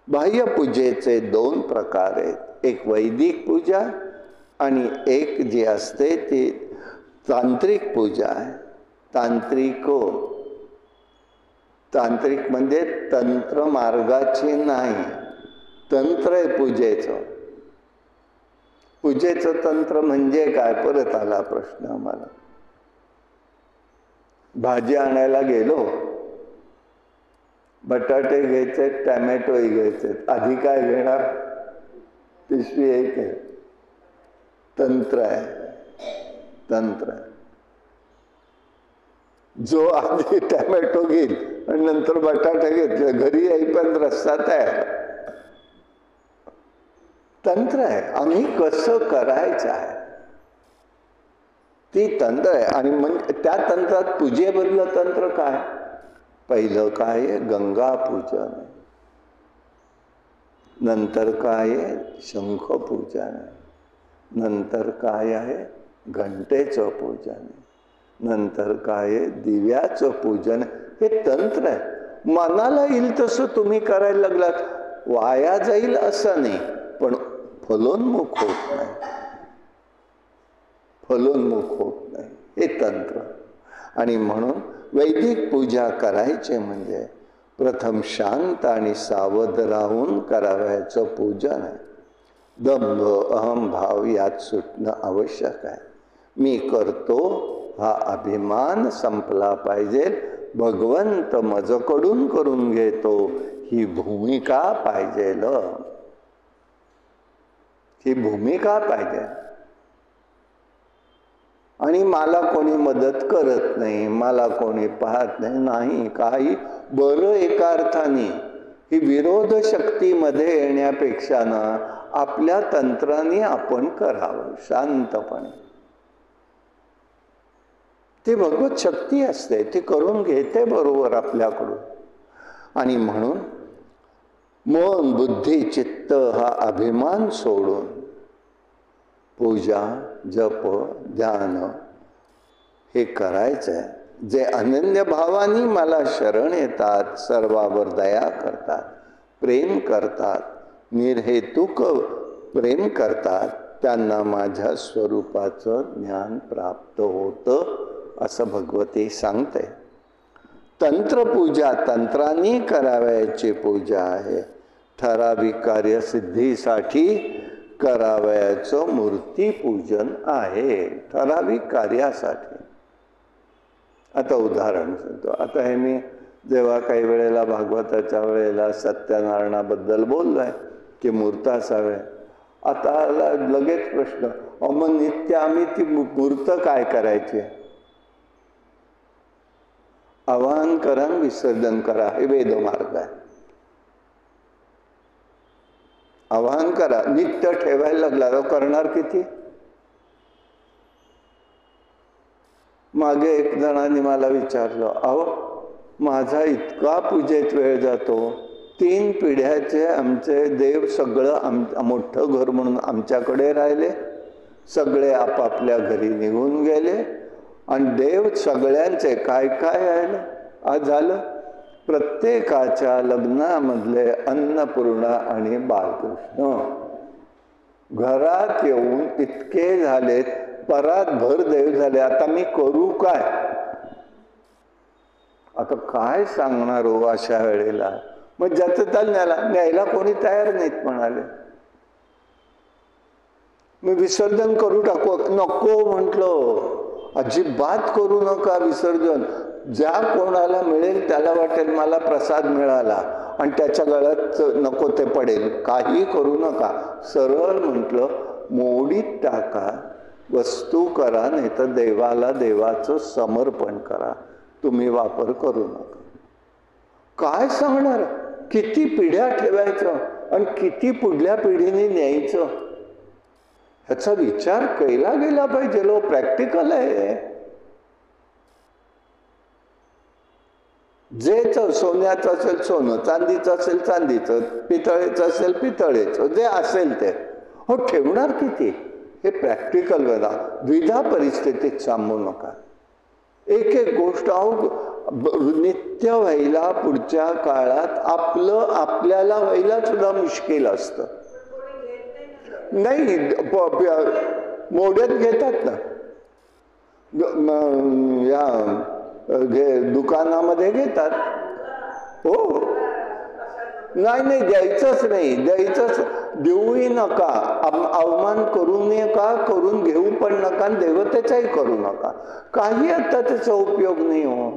बाह्य पूजेचे 2 प्रकार आहेत. एक वैदिक पूजा आणि एक जी असते ती तांत्रिक पूजा आहे. तांत्रिक म्हणजे तंत्र मार्गाची नाही, तंत्र आहे पूजेचं. पूजेचं तंत्र म्हणजे काय? परत आला प्रश्न आम्हाला. भाजी आणायला गेलो, बटाटे घ्यायचे, टॅमॅटोही घ्यायचे, आधी काय घेणार? पिशवी एक आहे. तंत्र आहे, तंत्र आहे. जो आधी टॅमॅटो घेईल आणि नंतर बटाटे घेतले, घरी येईपर्यंत रस्ता तयार. तंत्र आहे. आम्ही कसं करायचं आहे ती तंत्र आहे. आणि म्हणजे त्या तंत्रात पूजेबद्दल तंत्र काय? पहिलं काय आहे? गंगा पूजन. नंतर काय आहे? शंख पूजन. नंतर काय आहे? घंटेचं पूजन. नंतर काय आहे? दिव्याचं पूजन. हे तंत्र आहे. मनाला येईल तसं तुम्ही करायला लागलात, वाया जाईल असं नाही, पण फलोन्मुख होत नाही. फलोन्मुख होत नाही, हे तंत्र. आणि म्हणून वैदिक पूजा करायचे म्हणजे प्रथम शांत आणि सावध राहून करावयाचं पूजन आहे. दंभ अहंभाव यात सुटणं आवश्यक आहे. मी करतो हा अभिमान संपला पाहिजे. भगवंत मजकडून करून घेतो ही भूमिका पाहिजे. ही भूमिका पाहिजे. आणि मला कोणी मदत करत नाही, मला कोणी पाहत नाही, नाही काही बरं. एका अर्थाने ही विरोध शक्तीमध्ये येण्यापेक्षा ना आपल्या तंत्राने आपण करावं शांतपणे. ती भगवत शक्ती असते, ती करून घेते बरोबर आपल्याकडून. आणि म्हणून मन बुद्धी चित्त हा अभिमान सोडून पूजा जप ध्यान हे करायचं आहे. जे अनन्य भावानी मला शरण येतात, सर्वावर दया करतात, प्रेम करतात, निर्हेतुक प्रेम करतात, त्यांना माझ्या स्वरूपाचं ज्ञान प्राप्त होतं असं भगवती सांगते. तंत्रपूजा तंत्राने करावयाची पूजा आहे. ठराविक कार्यसिद्धीसाठी करावयाचं मूर्तीपूजन आहे, ठराविक कार्यासाठी. आता उदाहरण सांगतो. आता हे मी जेव्हा काही वेळेला भागवताच्या वेळेला सत्यनारायणाबद्दल बोललोय की मूर्त असावे, आता लगेच प्रश्न, मग नित्य आम्ही ती मूर्त काय करायची? आवाहन करा, विसर्जन करा, हे वेदमार्ग आहे. आवाहन करा, नित्य ठेवायला लागला तर करणार किती? मागे एक जणांनी मला विचारलं, अहो माझा इतका पूजेत वेळ जातो, 3 पिढ्याचे आमचे देव सगळं मोठं घर म्हणून आमच्याकडे राहिले, सगळे आपापल्या घरी निघून गेले, आणि देव सगळ्यांचे काय काय आहे आज झालं. प्रत्येकाच्या लग्नामधले अन्नपूर्णा आणि बालकृष्ण घरात येऊन इतके झालेत, परात भर देव झाले. आता मी करू काय? आता काय सांगणार हो अशा वेळेला? मग ज्याचं त्याला न्यायला कोणी तयार नाहीत म्हणाले. मी विसर्जन करू टाकू नको म्हटलं. अजिबात करू नका विसर्जन. ज्या कोणाला मिळेल त्याला वाटेल मला प्रसाद मिळाला आणि त्याच्या गळ्यात नको ते पडेल, काही करू नका. सरळ म्हटलं मोडीत टाका, वस्तू करा, नाही तर देवाला देवाचं समर्पण करा, तुम्ही वापर करू नका. काय सांगणार, किती पिढ्या ठेवायचं आणि किती पुढल्या पिढीने न्यायचं, ह्याचा विचार केला गेला पाहिजे. लो प्रॅक्टिकल आहे. जेच सोन्याचं असेल सोनं, चांदीचं असेल चांदीचं, पितळेचं असेल पितळेचं, जे असेल ते हो ठेवणार किती, हे प्रॅक्टिकल बघा. द्विधा परिस्थितीत सांगू नका. एक एक गोष्ट नित्य व्हायला पुढच्या काळात आपल्याला व्हायला सुद्धा मुश्किल असतं. नाही मोड्यात घेतात ना, या दुकानामध्ये घेतात. हो नाही द्यायचंच नाही, द्यायचंच, देऊही नका, अवमान करू नका, करून घेऊ पण नका, देवतेचाही करू नका. काही आता त्याचा उपयोग नाही हो.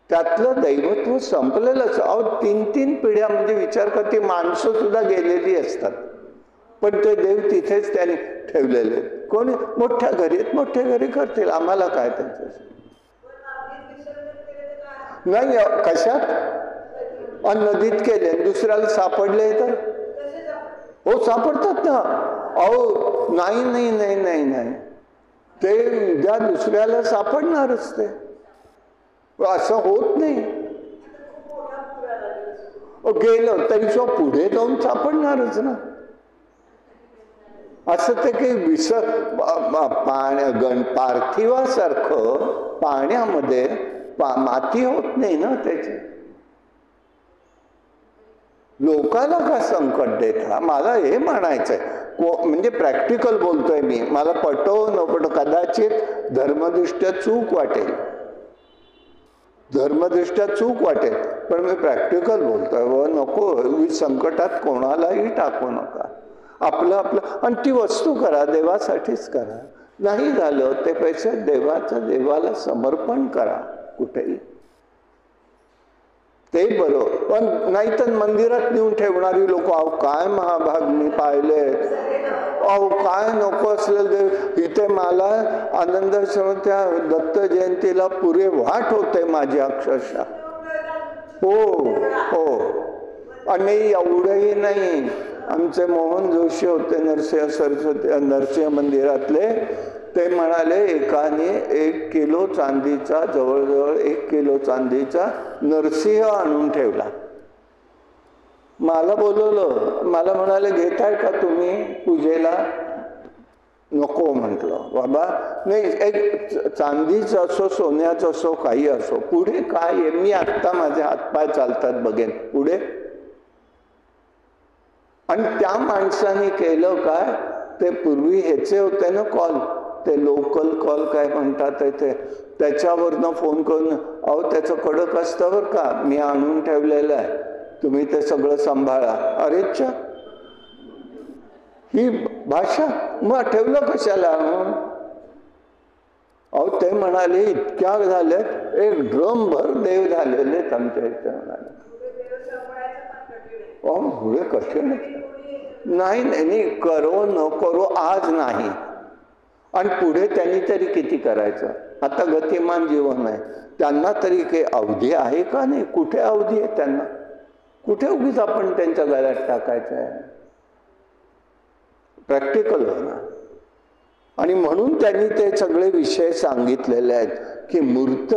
त्यातलं दैवत्व संपलेलंच. अहो 3-3 पिढ्या म्हणजे विचार कर, ती माणसं सुद्धा गेलेली असतात, पण ते देव तिथेच त्यांनी ठेवलेले. कोणी मोठ्या घरी मोठ्या घरी करतील, आम्हाला काय त्यांच्याशी नाही. कशात नदीत केले, दुसऱ्याला सापडले तर हो सापडतात ना. अहो नाही ते उद्या दुसऱ्याला सापडणारच, ते असं होत नाही. गेलं तरी पुढे जाऊन सापडणारच ना. असं ते काही पार्थिवासारखं पाण्यामध्ये माती होत नाही ना त्याची. लोकाला का संकट देता, मला हे म्हणायचंय. म्हणजे प्रॅक्टिकल बोलतोय मी, मला पटो न पटो, कदाचित धर्मदृष्ट्या चूक वाटेल, पण मी प्रॅक्टिकल बोलतोय. व नको संकटात कोणालाही टाकू नका. आपलं आणि ती वस्तू करा, देवासाठीच करा. नाही झालं ते पैसे देवाला समर्पण करा कुठेही, ते बरं. पण नाही तर मंदिरात नेऊन ठेवणारी लोक, अहो काय महाभाग मी पाहिले, अहो काय नको असलेलं देव. इथे मला आनंद त्या दत्त जयंतीला पुरे वाट होते माझी अक्षरशः. हो आणि एवढंही नाही. आमचे मोहन जोशी होते नरसिंह मंदिरातले, ते म्हणाले एकाने 1 किलो चांदीचा, जवळजवळ 1 किलो चांदीचा नरसिंह आणून ठेवला. मला बोलवलं, मला म्हणाले घेताय का तुम्ही पूजेला? नको म्हटलं. बाबा नाही, एक चांदीचं असो सोन्याचं असो काही असो, पुढे काय आहे, मी आत्ता माझे हातपाय चालतात बघेन, पुढे. आणि त्या माणसाने केलं काय, ते पूर्वी ह्याचे होते ना कॉल, ते लोकल कॉल काय म्हणतात ते, त्याच्यावरनं फोन करून, अहो त्याचं कडक असतं बरं का, मी आणून ठेवलेलं आहे, तुम्ही ते सगळं सांभाळा. अरेच्छा, ही भाषा मग ठेवलं कशाला? अहो ते म्हणाले इतक्या झाल्यात, 1 ड्रम भर देव झालेले आमच्या इथे. म्हणाले पुढे कठीण नाही, करो न करो आज नाही, आणि पुढे त्यांनी तरी किती करायचं. आता गतिमान जीवन आहे, त्यांना तरी काही अवधी आहे का? नाही, कुठे अवधी आहे त्यांना? कुठे उगीच आपण त्यांच्या गळ्यात टाकायचं आहे? प्रॅक्टिकल होणार. आणि म्हणून त्यांनी ते सगळे विषय सांगितलेले आहेत की मूर्त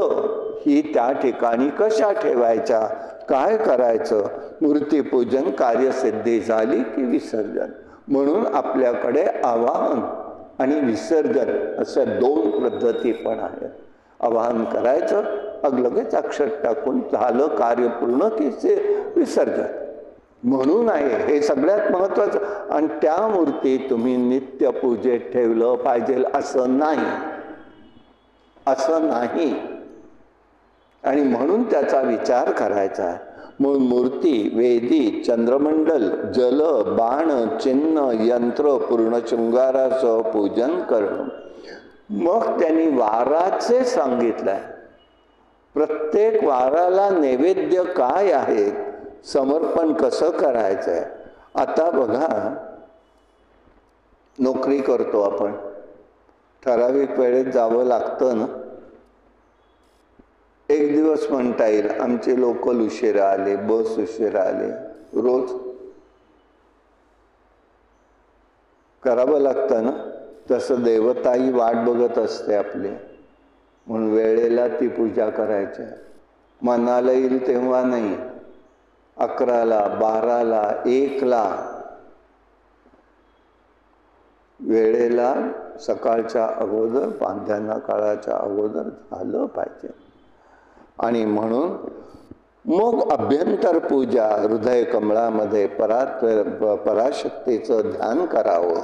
ही त्या ठिकाणी कशा ठेवायच्या, काय करायचं. मूर्तीपूजन कार्यसिद्धी झाली की विसर्जन. म्हणून आपल्याकडे आवाहन आणि विसर्जन अशा 2 पद्धती पण आहेत. आवाहन करायचं, लगेच अक्षर टाकून झालं कार्य पूर्ण की विसर्जन. म्हणून आहे हे सगळ्यात महत्वाचं. आणि त्या मूर्ती तुम्ही नित्य पूजेत ठेवलं पाहिजे असं नाही. आणि म्हणून त्याचा विचार करायचा. म्हणून मूर्ती, वेदी, चंद्रमंडल, जल, बाण, चिन्ह, यंत्र पूर्ण शृंगारासह पूजन करणं. मग त्यांनी वाराचे सांगितलंय. प्रत्येक वाराला नैवेद्य काय आहे, समर्पण कसं करायचंय. आता बघा, नोकरी करतो आपण, ठराविक वेळेत जावं लागतं ना. एक दिवस म्हणता येईल आमचे लोकल उशिरा आले, बस उशिरा आले, रोज करावं लागतं ना. तसं देवताही वाट बघत असते आपली, म्हणून वेळेला ती पूजा करायची. मनाला येईल तेव्हा नाही, 11ला, 12ला, 1ला, वेळेला सकाळच्या अगोदर, पांध्याना काळाच्या अगोदर झालं पाहिजे. आणि म्हणून मग अभ्यंतर पूजा, हृदय कमळामध्ये पराशक्तीचं ध्यान करावं.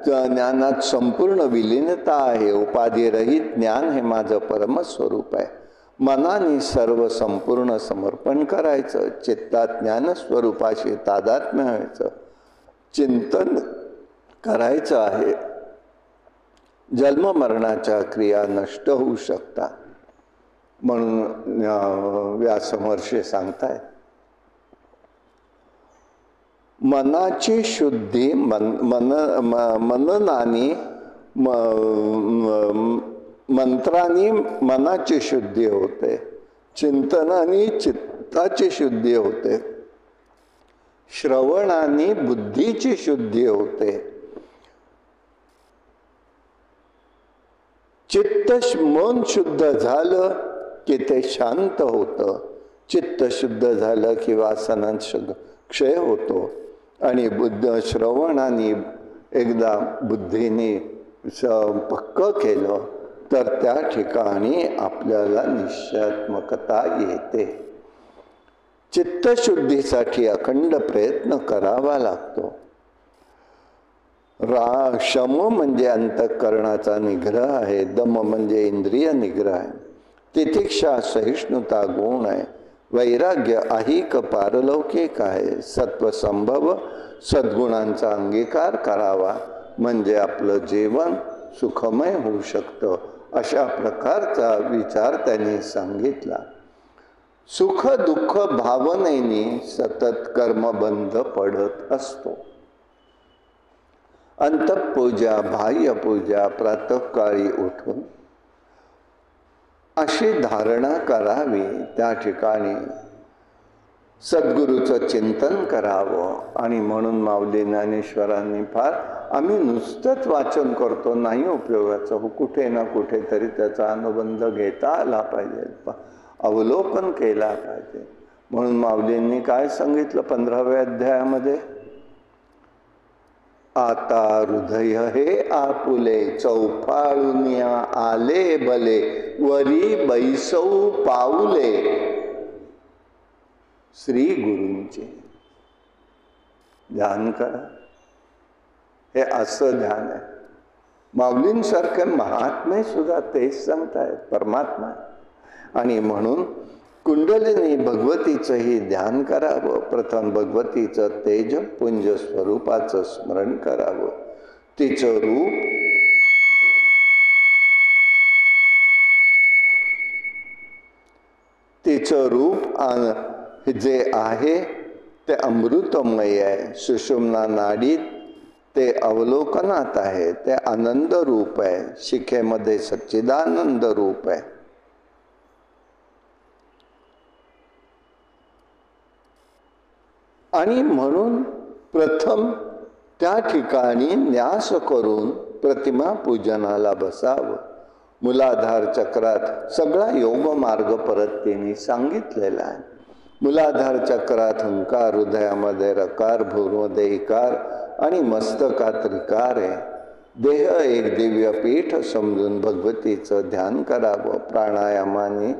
ज्ञानात संपूर्ण विलीनता आहे. उपाधिरहित ज्ञान हे माझं परमस्वरूप आहे. मनाने सर्व संपूर्ण समर्पण करायचं. चित्तात ज्ञानस्वरूपाशी तादात्म्य व्हायचं, चिंतन करायचं आहे. जन्ममरणाच्या क्रिया नष्ट होऊ शकतात. म्हणून व्यासमहर्षी सांगतायत, मनाची शुद्धी मननाने, मंत्रांनी मनाची शुद्धी होते, चिंतनाने चित्ताची शुद्धी होते, श्रवणाने बुद्धीची शुद्धी होते. मन शुद्ध झालं की ते शांत होतं. चित्त शुद्ध झालं की वासनांचा क्षय होतो. आणि श्रवणाने एकदा बुद्धीने पक्क केलं तर त्या ठिकाणी आपल्याला निश्चयात्मकता येते. चित्तशुद्धीसाठी अखंड प्रयत्न करावा लागतो. शम म्हणजे अंतःकरणाचा निग्रह आहे. दम म्हणजे इंद्रिय निग्रह आहे. तितिक्षा सहिष्णुता गुण आहे. वैराग्य ऐहिक पारलौकिक आहे. सत्वसंभव सद्गुणांचा अंगीकार करावा म्हणजे आपलं जीवन सुखमय होऊ शकतं. अशा प्रकारचा विचार त्यांनी सांगितला. सुख दुःख भावनेने सतत कर्मबंध पडत असतो. अंतःपूजा, बाह्यपूजा, प्रातःकाळी उठून अशी धारणा करावी. त्या ठिकाणी सद्गुरूचं चिंतन करावं. आणि म्हणून माऊली ज्ञानेश्वरांनी फार, आम्ही नुसतंच वाचन करतो नाही उपयोगाचं, कुठे ना कुठेतरी त्याचा अनुबंध घेता आला पाहिजे, अवलोकन केला पाहिजे. म्हणून माऊलींनी काय सांगितलं 15व्या अध्यायामध्ये, आता हृदय हे आपुले चौफाळून आले भले वरी बैसौ पाऊले. श्री गुरूंचे ध्यान करा. हे असं ध्यान आहे. माऊलींसारखे महात्मे सुद्धा तेच सांगतायत, परमात्मा. आणि म्हणून कुंडलिनी भगवतीचंही ध्यान करावं. प्रथम भगवतीचं तेज पुंज स्वरूपाचं स्मरण करावं. तिचं रूप जे आहे ते अमृतमय आहे. सुषुम्ना नाडीत ते अवलोकनात आहे. ते आनंद रूप आहे. शिखेमध्ये सच्चिदानंद रूप आहे. आणि म्हणून प्रथम त्या ठिकाणी न्यास करून प्रतिमा पूजनाला बसावं. मूलाधार चक्रात सगळा योग मार्ग परत त्यांनी सांगितलेला आहे. मूलाधार चक्रात हंकार, हृदयामध्ये रकार, भूमध्ये इकार आणि मस्तकात रिकार आहे. देह एक दिव्य पीठ समजून भगवतीचं ध्यान करावं. प्राणायामाने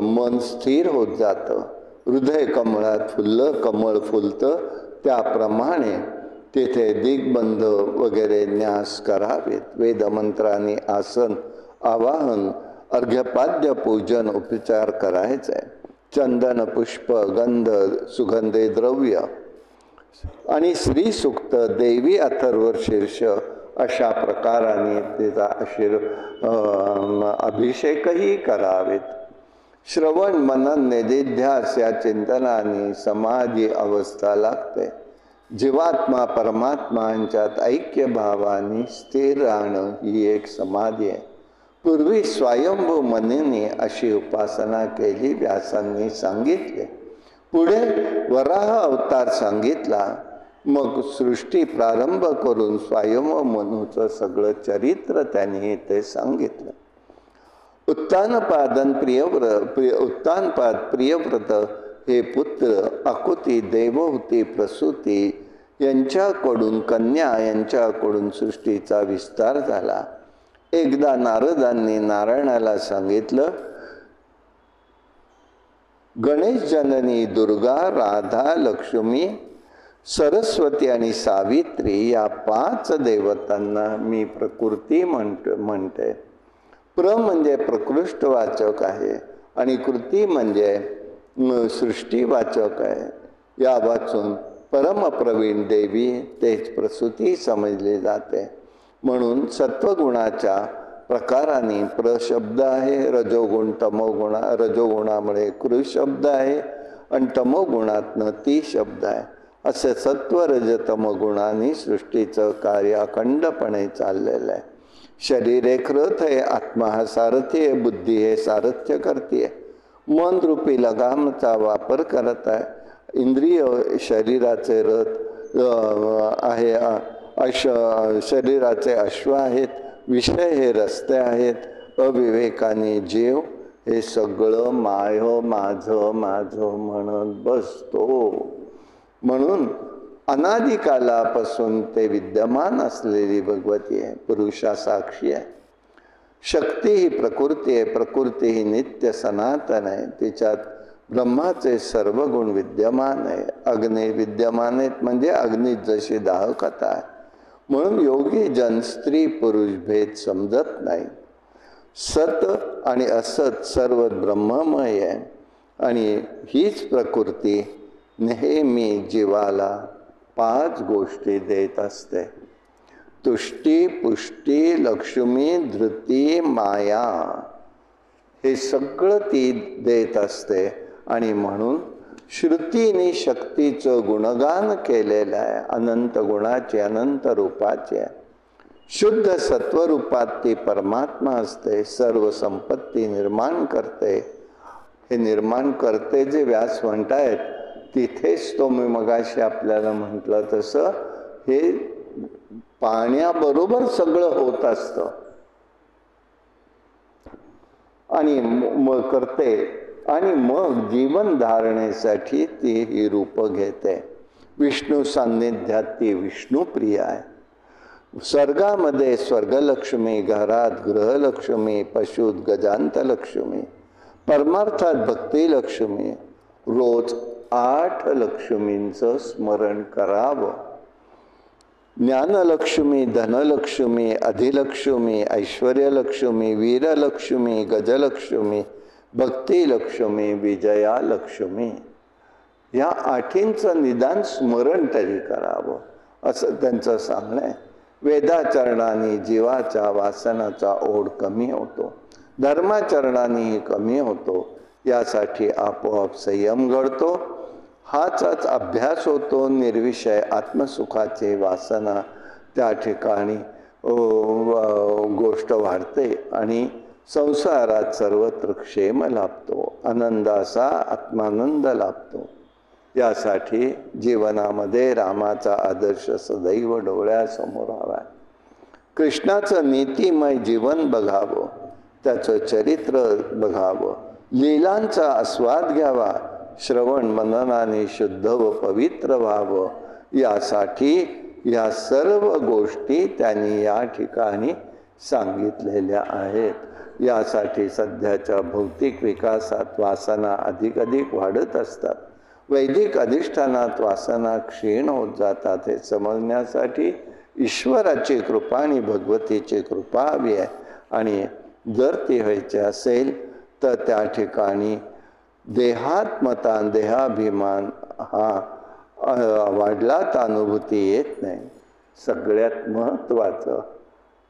मन स्थिर होत जातं. हृदय कमळात फुललं, कमळ फुलतं, त्याप्रमाणे तेथे दिग्बंध वगैरे न्यास करावेत. वेदमंत्राने आसन, आवाहन, अर्घ्यपाद्य पूजन उपचार करायचा आहे. चंदन, पुष्प, गंध, सुगंधी द्रव्य आणि श्री सूक्त, देवी अथर्व शीर्ष अशा प्रकाराने त्याचा अभिषेकही करावेत. श्रवण, मनन, निधिध्यास या चिंतनाने समाधी अवस्था लागते. जीवात्मा परमात्मा यांच्यात ऐक्य भावाने स्थिर राहणं ही एक समाधी आहे. पूर्वी स्वयंभू मनेने अशी उपासना केली व्यासांनी सांगितले. पुढे वराह अवतार सांगितला. मग सृष्टी प्रारंभ करून स्वयंभू मनुचं सगळं चरित्र त्यांनी ते सांगितलं. उत्तानपाद प्रियव्रत हे पुत्र आकुती देवहूती प्रसूती यांच्याकडून कन्या यांच्याकडून सृष्टीचा विस्तार झाला. एकदा नारदांनी नारायणाला सांगितलं, गणेश जननी दुर्गा, राधा, लक्ष्मी, सरस्वती आणि सावित्री या 5 देवतांना मी प्रकृती म्हणते. प्र म्हणजे प्रकृष्टवाचक आहे आणि कृती म्हणजे सृष्टीवाचक आहे. या वाचून परमप्रवीण देवी तेच प्रसूती समजली जाते. म्हणून सत्वगुणाच्या प्रकाराने प्र शब्द आहे, रजोगुण तमोगुणा, रजोगुणामुळे कृ शब्द आहे आणि तमोगुणातनं ती शब्द आहे. असे सत्व रज तमगुणांनी सृष्टीचं कार्य अखंडपणे चाललेलं आहे. शरीर एक रथ आहे, आत्मा हा सारथी आहे, बुद्धी हे सारथ्य करते, मन रूपी लगामचा वापर करत आहे. इंद्रिय शरीराचे रथ आहे, शरीराचे अश्व आहेत, विषय हे रस्ते आहेत, अविवेकाने जीव हे सगळं माय माझं माझं म्हणत बसतो. म्हणून अनादिकालापासून ते विद्यमान असलेली भगवती आहे, पुरुषा साक्षी आहे. शक्ती ही प्रकृती आहे, प्रकृती ही नित्य सनातन आहे, तिच्यात ब्रह्माचे सर्व गुण विद्यमान आहे. अग्नी विद्यमान आहेत म्हणजे अग्नीत जशी दाहकता आहे. म्हणून योगी जन स्त्री पुरुष भेद समजत नाही. सत आणि असत सर्व ब्रह्ममय आहे आणि हीच प्रकृती नेहमी जीवाला 5 गोष्टी देत असते. तुष्टी, पुष्टी, लक्ष्मी, धृती, माया हे सगळं ती देत असते. आणि म्हणून श्रुतीने शक्तीचं गुणगान केलेलं आहे. अनंत गुणाचे, अनंत रूपाचे. शुद्ध सत्वरूपात ती परमात्मा असते, सर्व संपत्ती निर्माण करते. हे निर्माण करते जे व्यास म्हणतायत तिथेच तो मी मगाशी आपल्याला म्हटलं तसं हे पाण्याबरोबर सगळं होत असतं आणि मग करते. आणि मग जीवन धारणेसाठी ती ही रूप घेते. विष्णू सान्निध्यात ती विष्णुप्रिय आहे. स्वर्गामध्ये स्वर्गलक्ष्मी, घरात गृहलक्ष्मी, पशुत गजांतलक्ष्मी, परमार्थात भक्तिलक्ष्मी. रोज 8 लक्ष्मींचं स्मरण करावं. ज्ञानलक्ष्मी, धनलक्ष्मी, अधिलक्ष्मी, ऐश्वर्यलक्ष्मी, वीरलक्ष्मी, गजलक्ष्मी, भक्तिलक्ष्मी, विजयालक्ष्मी या 8चं निदान स्मरण तरी करावं असं त्यांचं सांगणं आहे. वेदाचरणाने जीवाच्या वासनाचा ओढ कमी होतो, धर्माचरणानेही कमी होतो. यासाठी आपोआप संयम घडतो. हाच अभ्यास होतो. निर्विषय आत्मसुखाची वासना त्या ठिकाणी गोष्ट वाढते आणि संसारात सर्वत्र क्षेम लाभतो, आनंद असा आत्मानंद लाभतो. यासाठी जीवनामध्ये रामाचा आदर्श सदैव डोळ्यासमोर हवा. कृष्णाचं नीतिमय जीवन बघावं, त्याचं चरित्र बघावं, लीलांचा आस्वाद घ्यावा, श्रवण मननाने शुद्ध व पवित्र व्हावं. यासाठी या सर्व गोष्टी त्यांनी या ठिकाणी सांगितलेल्या आहेत. यासाठी सध्याच्या भौतिक विकासात वासना अधिक वाढत असतात. वैदिक अधिष्ठानात वासना क्षीण होत जातात. हे समजण्यासाठी ईश्वराची कृपा आणि भगवतीची कृपा हवी आहे. आणि जर ती व्हायची असेल तर त्या ठिकाणी देहात्मता, देहाभिमान हा वाढलात अनुभूती येत नाही. सगळ्यात महत्त्वाचं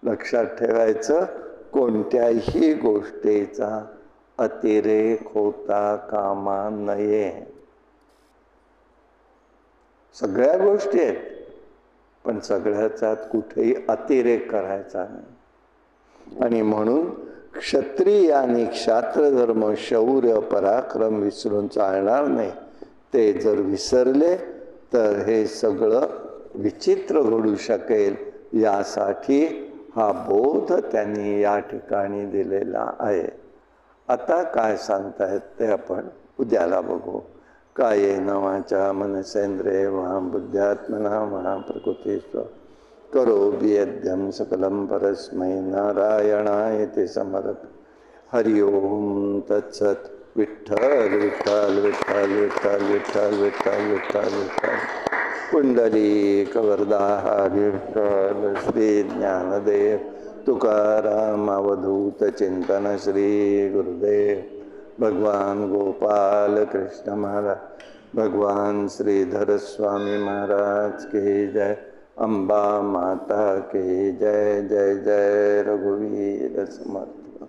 लक्षात ठेवायचं, कोणत्याही गोष्टीचा अतिरेक होता कामा नये. सगळ्या गोष्टी आहेत, पण सगळ्याचा कुठेही अतिरेक करायचा नाही. आणि म्हणून क्षत्रियाने क्षात्रधर्म शौर्य पराक्रम विसरून चालणार नाही. ते जर विसरले तर हे सगळं विचित्र घडू शकेल. यासाठी हा बोध त्यांनी या ठिकाणी दिलेला आहे. आता काय सांगतायत ते आपण उद्याला बघू. कायेन वाचा मनसेंद्रिये वा बुद्ध्यात्मना वा प्रकृती करोमि यद्यं सकलं परस्मै नारायणायति समर्पयामि. हरि ओम तत्सत. विठ्ठल विठ्ठल विठ्ठल विठ्ठल विठ्ठल विठ्ठल विठ्ठल विठ्ठल. पुंडलिक वरदा विठ्ठल. श्री ज्ञानदेव तुकाराम अवधूत चिंतन. श्री गुरुदेव भगवान गोपाल कृष्ण महाराज, भगवान श्रीधर स्वामी महाराज की जय. अम्बा माता की जय. जय जय रघुवीर समर्थ.